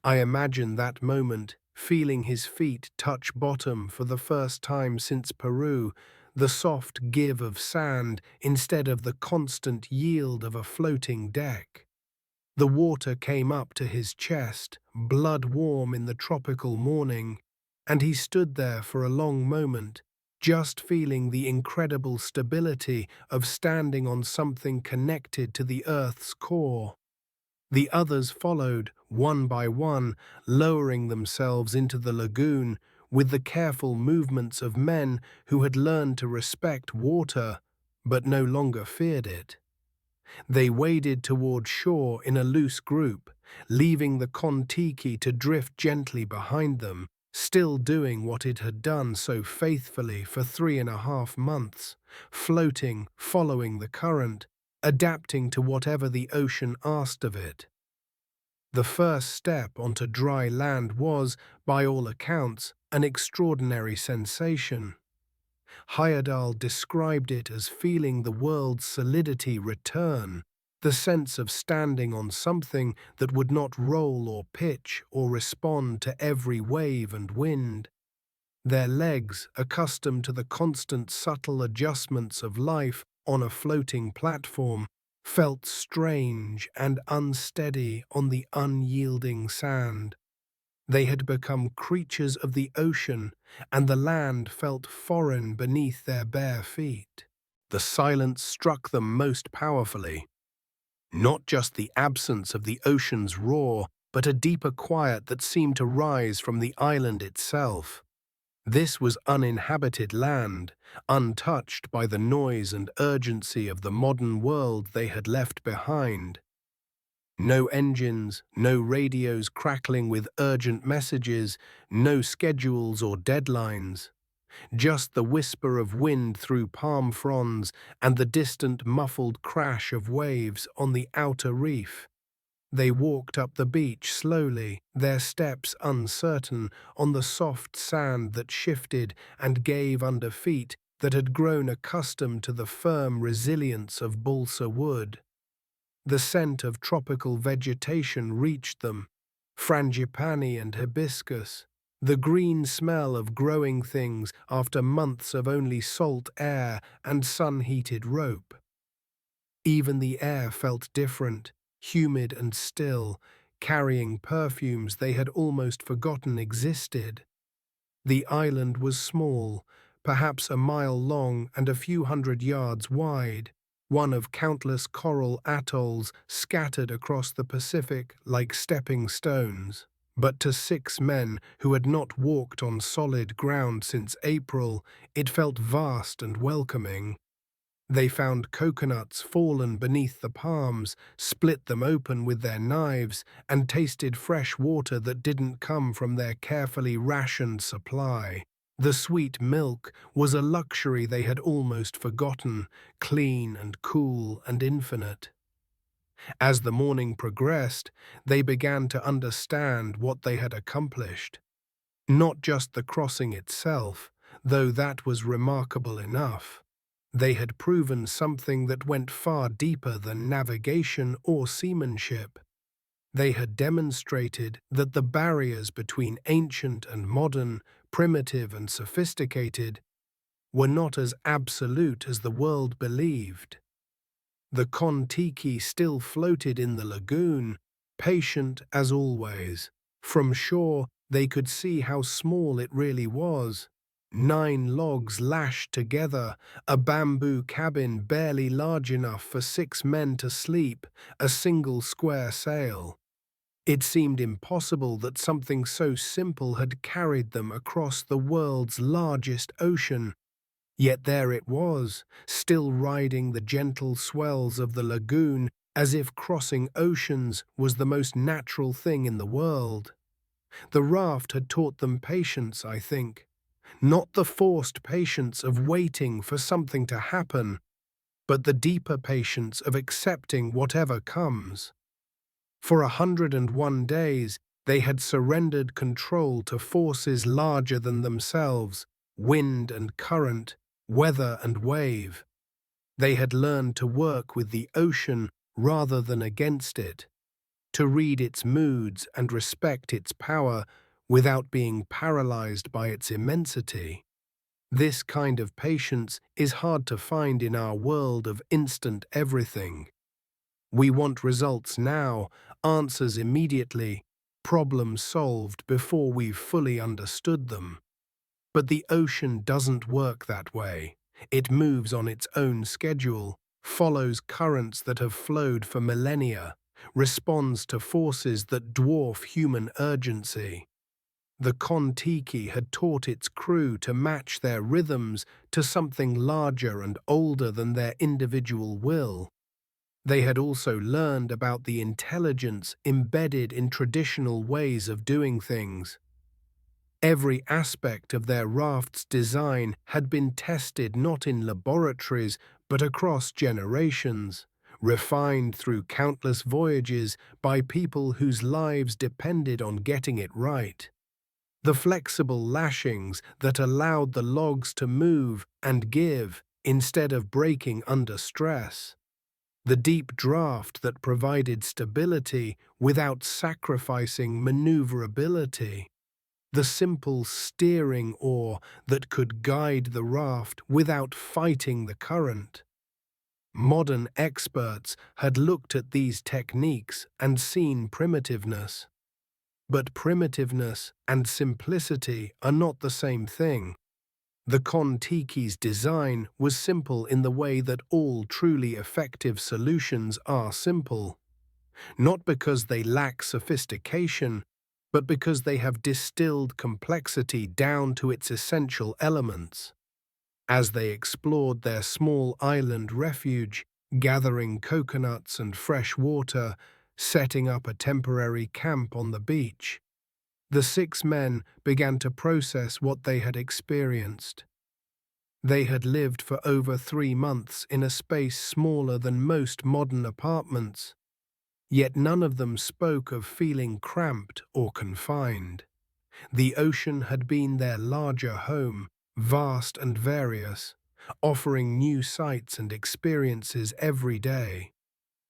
I imagine that moment, feeling his feet touch bottom for the first time since Peru, the soft give of sand instead of the constant yield of a floating deck. The water came up to his chest, blood warm in the tropical morning, and he stood there for a long moment, just feeling the incredible stability of standing on something connected to the Earth's core. The others followed, one by one, lowering themselves into the lagoon with the careful movements of men who had learned to respect water, but no longer feared it. They waded toward shore in a loose group, leaving the Kon-Tiki to drift gently behind them, still doing what it had done so faithfully for 3.5 months, floating, following the current, adapting to whatever the ocean asked of it. The first step onto dry land was, by all accounts, an extraordinary sensation. Heyerdahl described it as feeling the world's solidity return, the sense of standing on something that would not roll or pitch or respond to every wave and wind. Their legs, accustomed to the constant subtle adjustments of life on a floating platform, felt strange and unsteady on the unyielding sand. They had become creatures of the ocean, and the land felt foreign beneath their bare feet. The silence struck them most powerfully. Not just the absence of the ocean's roar, but a deeper quiet that seemed to rise from the island itself. This was uninhabited land, untouched by the noise and urgency of the modern world they had left behind. No engines, no radios crackling with urgent messages, no schedules or deadlines. Just the whisper of wind through palm fronds and the distant muffled crash of waves on the outer reef. They walked up the beach slowly, their steps uncertain on the soft sand that shifted and gave under feet that had grown accustomed to the firm resilience of balsa wood. The scent of tropical vegetation reached them, frangipani and hibiscus, the green smell of growing things after months of only salt air and sun-heated rope. Even the air felt different, humid and still, carrying perfumes they had almost forgotten existed. The island was small, perhaps a mile long and a few hundred yards wide, one of countless coral atolls scattered across the Pacific like stepping stones. But to 6 men who had not walked on solid ground since April, it felt vast and welcoming. They found coconuts fallen beneath the palms, split them open with their knives, and tasted fresh water that didn't come from their carefully rationed supply. The sweet milk was a luxury they had almost forgotten, clean and cool and infinite. As the morning progressed, they began to understand what they had accomplished. Not just the crossing itself, though that was remarkable enough. They had proven something that went far deeper than navigation or seamanship. They had demonstrated that the barriers between ancient and modern, primitive and sophisticated, were not as absolute as the world believed. The Kon-Tiki still floated in the lagoon, patient as always. From shore, they could see how small it really was. 9 logs lashed together, a bamboo cabin barely large enough for 6 men to sleep, a single square sail. It seemed impossible that something so simple had carried them across the world's largest ocean. Yet there it was, still riding the gentle swells of the lagoon as if crossing oceans was the most natural thing in the world. The raft had taught them patience, I think. Not the forced patience of waiting for something to happen, but the deeper patience of accepting whatever comes. For 101 days, they had surrendered control to forces larger than themselves, wind and current, weather and wave. They had learned to work with the ocean rather than against it, to read its moods and respect its power without being paralyzed by its immensity. This kind of patience is hard to find in our world of instant everything. We want results now, answers immediately, problems solved before we've fully understood them. But the ocean doesn't work that way. It moves on its own schedule, follows currents that have flowed for millennia, responds to forces that dwarf human urgency. The Kon-Tiki had taught its crew to match their rhythms to something larger and older than their individual will. They had also learned about the intelligence embedded in traditional ways of doing things. Every aspect of their raft's design had been tested not in laboratories but across generations, refined through countless voyages by people whose lives depended on getting it right. The flexible lashings that allowed the logs to move and give instead of breaking under stress. The deep draft that provided stability without sacrificing maneuverability. The simple steering oar that could guide the raft without fighting the current. Modern experts had looked at these techniques and seen primitiveness. But primitiveness and simplicity are not the same thing. The Kon-Tiki's design was simple in the way that all truly effective solutions are simple. Not because they lack sophistication, but because they have distilled complexity down to its essential elements. As they explored their small island refuge, gathering coconuts and fresh water, setting up a temporary camp on the beach, the 6 men began to process what they had experienced. They had lived for over 3 months in a space smaller than most modern apartments, yet none of them spoke of feeling cramped or confined. The ocean had been their larger home, vast and various, offering new sights and experiences every day.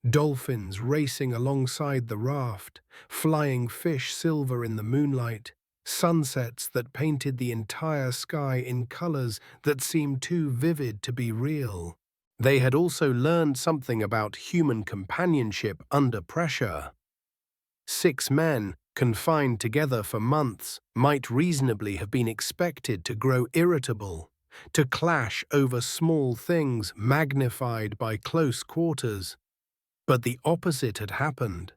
Dolphins racing alongside the raft, flying fish silver in the moonlight, sunsets that painted the entire sky in colors that seemed too vivid to be real. They had also learned something about human companionship under pressure. 6 men, confined together for months, might reasonably have been expected to grow irritable, to clash over small things magnified by close quarters. But the opposite had happened.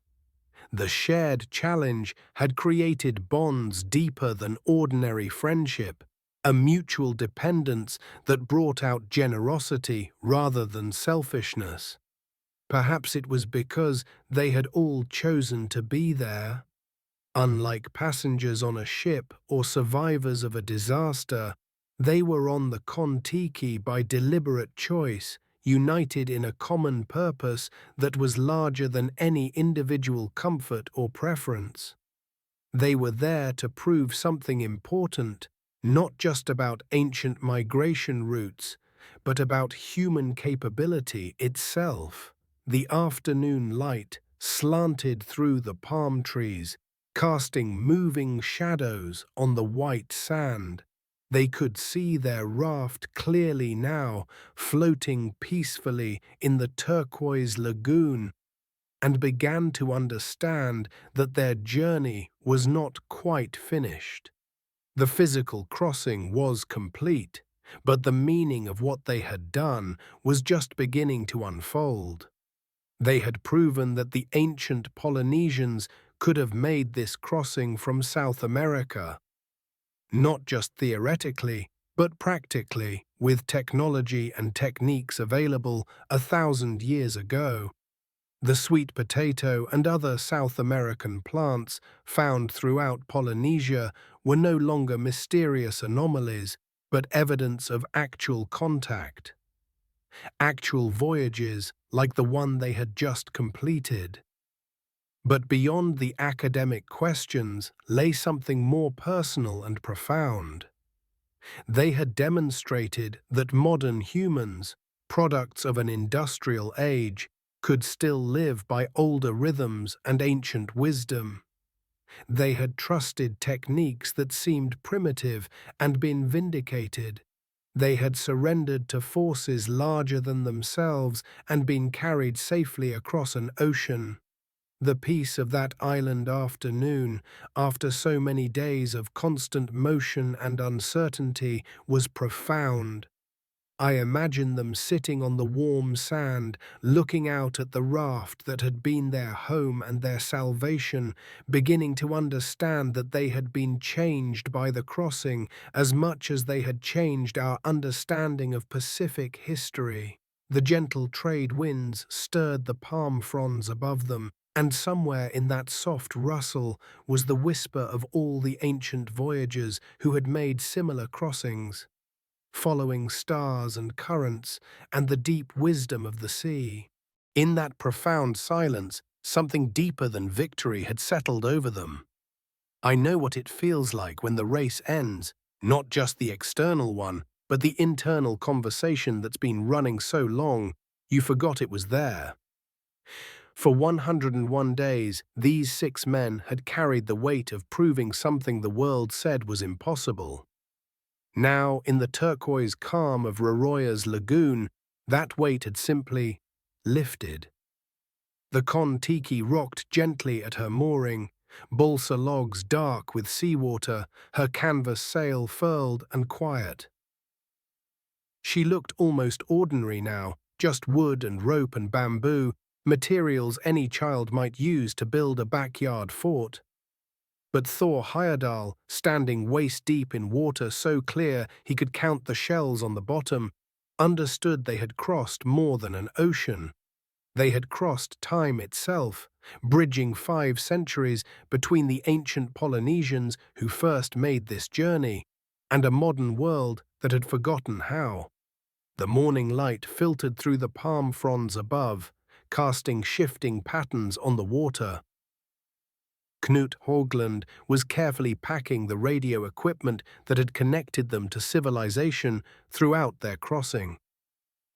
The shared challenge had created bonds deeper than ordinary friendship, a mutual dependence that brought out generosity rather than selfishness. Perhaps it was because they had all chosen to be there. Unlike passengers on a ship or survivors of a disaster, they were on the Kon-Tiki by deliberate choice, united in a common purpose that was larger than any individual comfort or preference. They were there to prove something important, not just about ancient migration routes, but about human capability itself. The afternoon light slanted through the palm trees, casting moving shadows on the white sand. They could see their raft clearly now, floating peacefully in the turquoise lagoon, and began to understand that their journey was not quite finished. The physical crossing was complete, but the meaning of what they had done was just beginning to unfold. They had proven that the ancient Polynesians could have made this crossing from South America, not just theoretically, but practically, with technology and techniques available 1,000 years ago. The sweet potato and other South American plants found throughout Polynesia were no longer mysterious anomalies, but evidence of actual contact, actual voyages like the one they had just completed. But beyond the academic questions lay something more personal and profound. They had demonstrated that modern humans, products of an industrial age, could still live by older rhythms and ancient wisdom. They had trusted techniques that seemed primitive and been vindicated. They had surrendered to forces larger than themselves and been carried safely across an ocean. The peace of that island afternoon, after so many days of constant motion and uncertainty, was profound. I imagined them sitting on the warm sand, looking out at the raft that had been their home and their salvation, beginning to understand that they had been changed by the crossing as much as they had changed our understanding of Pacific history. The gentle trade winds stirred the palm fronds above them, and somewhere in that soft rustle was the whisper of all the ancient voyagers who had made similar crossings, following stars and currents and the deep wisdom of the sea. In that profound silence, something deeper than victory had settled over them. I know what it feels like when the race ends, not just the external one, but the internal conversation that's been running so long, you forgot it was there. For 101 days, these 6 men had carried the weight of proving something the world said was impossible. Now, in the turquoise calm of Roroya's lagoon, that weight had simply lifted. The Kon-Tiki rocked gently at her mooring, balsa logs dark with seawater, her canvas sail furled and quiet. She looked almost ordinary now, just wood and rope and bamboo, materials any child might use to build a backyard fort. But Thor Heyerdahl, standing waist-deep in water so clear he could count the shells on the bottom, understood they had crossed more than an ocean. They had crossed time itself, bridging 5 centuries between the ancient Polynesians who first made this journey and a modern world that had forgotten how. The morning light filtered through the palm fronds above, casting shifting patterns on the water. Knut Haugland was carefully packing the radio equipment that had connected them to civilization throughout their crossing.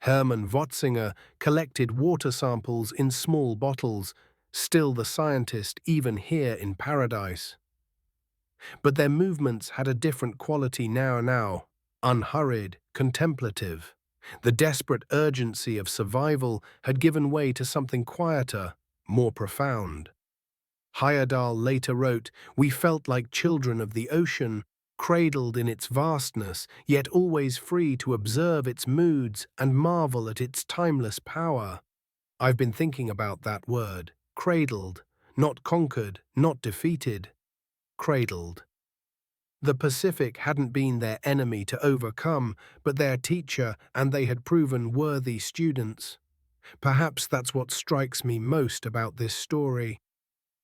Hermann Wotzinger collected water samples in small bottles, still the scientist even here in paradise. But their movements had a different quality now, unhurried, contemplative. The desperate urgency of survival had given way to something quieter, more profound. Heyerdahl later wrote, "We felt like children of the ocean, cradled in its vastness, yet always free to observe its moods and marvel at its timeless power. I've been thinking about that word, cradled, not conquered, not defeated, cradled. The Pacific hadn't been their enemy to overcome, but their teacher, and they had proven worthy students. Perhaps that's what strikes me most about this story.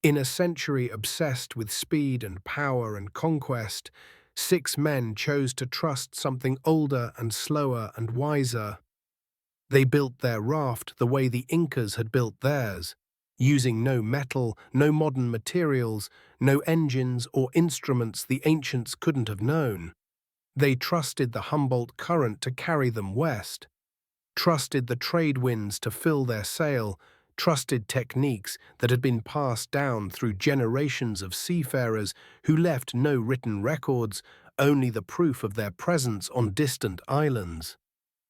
In a century obsessed with speed and power and conquest, 6 men chose to trust something older and slower and wiser. They built their raft the way the Incas had built theirs, using no metal, no modern materials, no engines or instruments the ancients couldn't have known. They trusted the Humboldt Current to carry them west, trusted the trade winds to fill their sail, trusted techniques that had been passed down through generations of seafarers who left no written records, only the proof of their presence on distant islands.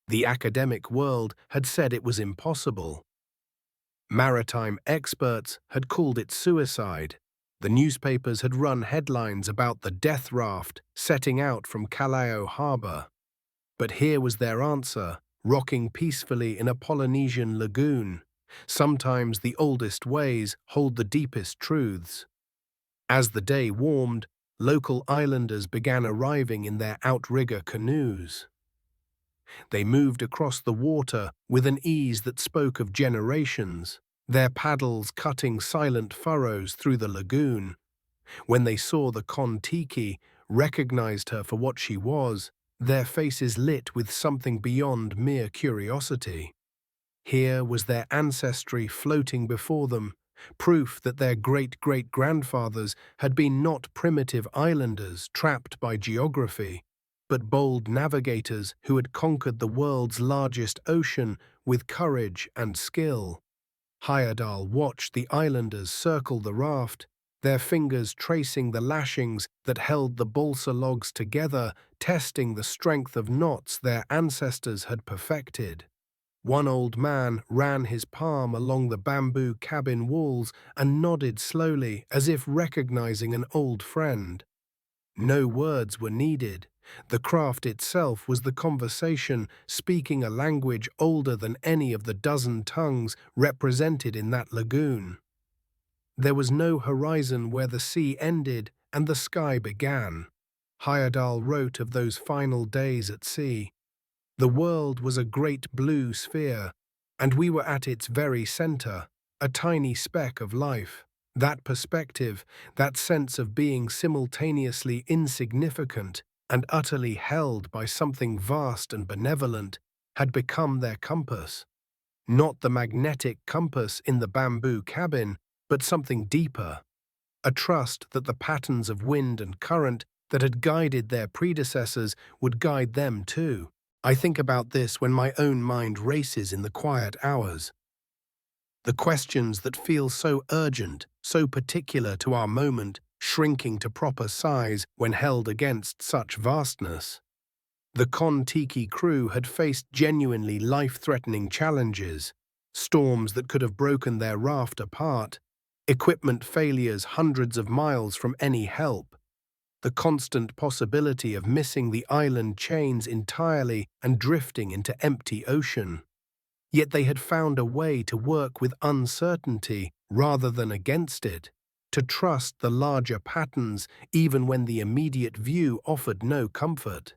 The academic world had said it was impossible. Maritime experts had called it suicide. The newspapers had run headlines about the death raft setting out from Callao Harbor. But here was their answer, rocking peacefully in a Polynesian lagoon. Sometimes the oldest ways hold the deepest truths. As the day warmed, local islanders began arriving in their outrigger canoes. They moved across the water with an ease that spoke of generations, their paddles cutting silent furrows through the lagoon. When they saw the Kon-Tiki, recognized her for what she was, their faces lit with something beyond mere curiosity. Here was their ancestry floating before them, proof that their great-great-grandfathers had been not primitive islanders trapped by geography, but bold navigators who had conquered the world's largest ocean with courage and skill. Heyerdahl watched the islanders circle the raft, their fingers tracing the lashings that held the balsa logs together, testing the strength of knots their ancestors had perfected. One old man ran his palm along the bamboo cabin walls and nodded slowly as if recognizing an old friend. No words were needed. The craft itself was the conversation, speaking a language older than any of the dozen tongues represented in that lagoon. There was no horizon where the sea ended and the sky began. Heyerdahl wrote of those final days at sea. The world was a great blue sphere, and we were at its very center, a tiny speck of life. That perspective, that sense of being simultaneously insignificant and utterly held by something vast and benevolent, had become their compass. Not the magnetic compass in the bamboo cabin, but something deeper. A trust that the patterns of wind and current that had guided their predecessors would guide them too. I think about this when my own mind races in the quiet hours. The questions that feel so urgent, so particular to our moment, shrinking to proper size when held against such vastness. The Kon-Tiki crew had faced genuinely life-threatening challenges, storms that could have broken their raft apart, equipment failures hundreds of miles from any help, the constant possibility of missing the island chains entirely and drifting into empty ocean. Yet they had found a way to work with uncertainty rather than against it, to trust the larger patterns even when the immediate view offered no comfort.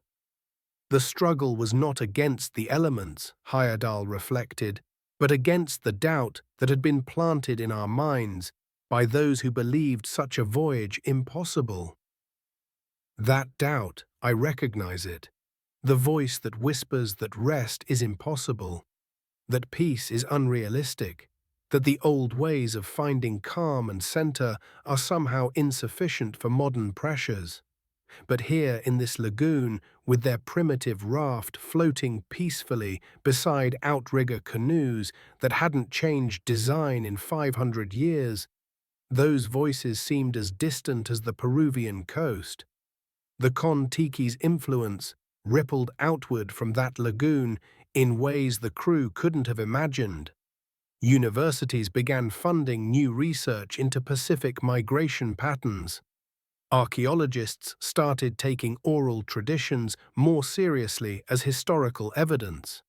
The struggle was not against the elements, Heyerdahl reflected, but against the doubt that had been planted in our minds by those who believed such a voyage impossible. That doubt, I recognize it, the voice that whispers that rest is impossible, that peace is unrealistic, that the old ways of finding calm and center are somehow insufficient for modern pressures. But here in this lagoon, with their primitive raft floating peacefully beside outrigger canoes that hadn't changed design in 500 years, those voices seemed as distant as the Peruvian coast. The Kon-Tiki's influence rippled outward from that lagoon in ways the crew couldn't have imagined. Universities began funding new research into Pacific migration patterns. Archaeologists started taking oral traditions more seriously as historical evidence.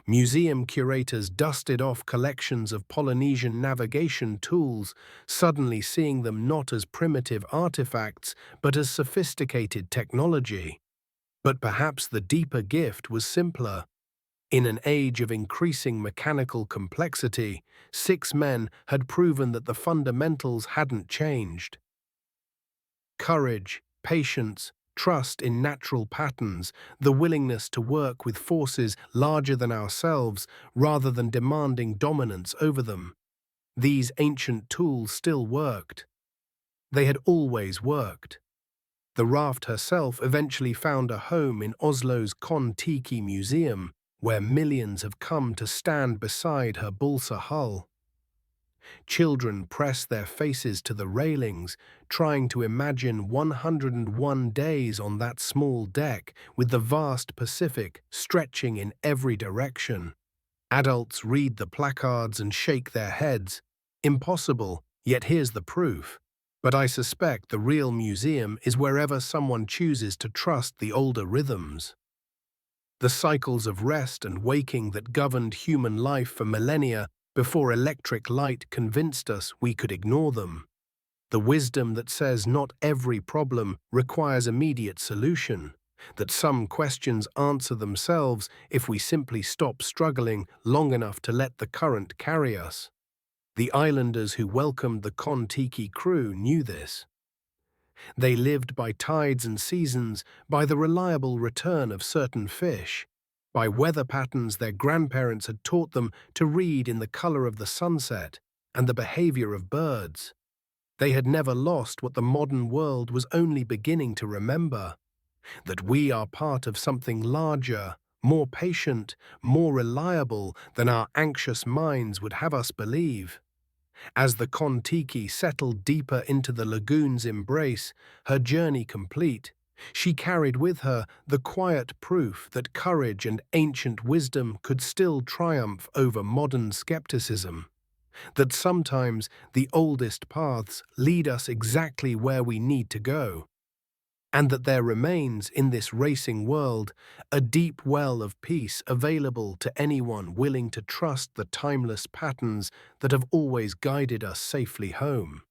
Museum curators dusted off collections of Polynesian navigation tools, suddenly seeing them not as primitive artifacts but as sophisticated technology. But perhaps the deeper gift was simpler. In an age of increasing mechanical complexity, 6 men had proven that the fundamentals hadn't changed. Courage, patience, trust in natural patterns, the willingness to work with forces larger than ourselves rather than demanding dominance over them. These ancient tools still worked. They had always worked. The raft herself eventually found a home in Oslo's Kon-Tiki museum, where millions have come to stand beside her balsa hull. Children press their faces to the railings, trying to imagine 101 days on that small deck with the vast Pacific stretching in every direction. Adults read the placards and shake their heads. Impossible, yet here's the proof. But I suspect the real museum is wherever someone chooses to trust the older rhythms. The cycles of rest and waking that governed human life for millennia before electric light convinced us we could ignore them. The wisdom that says not every problem requires immediate solution, that some questions answer themselves if we simply stop struggling long enough to let the current carry us. The islanders who welcomed the Kon-Tiki crew knew this. They lived by tides and seasons, by the reliable return of certain fish, by weather patterns their grandparents had taught them to read in the color of the sunset and the behavior of birds. They had never lost what the modern world was only beginning to remember, that we are part of something larger, more patient, more reliable than our anxious minds would have us believe. As the Kon-Tiki settled deeper into the lagoon's embrace, her journey complete, she carried with her the quiet proof that courage and ancient wisdom could still triumph over modern skepticism, that sometimes the oldest paths lead us exactly where we need to go, and that there remains in this racing world a deep well of peace available to anyone willing to trust the timeless patterns that have always guided us safely home.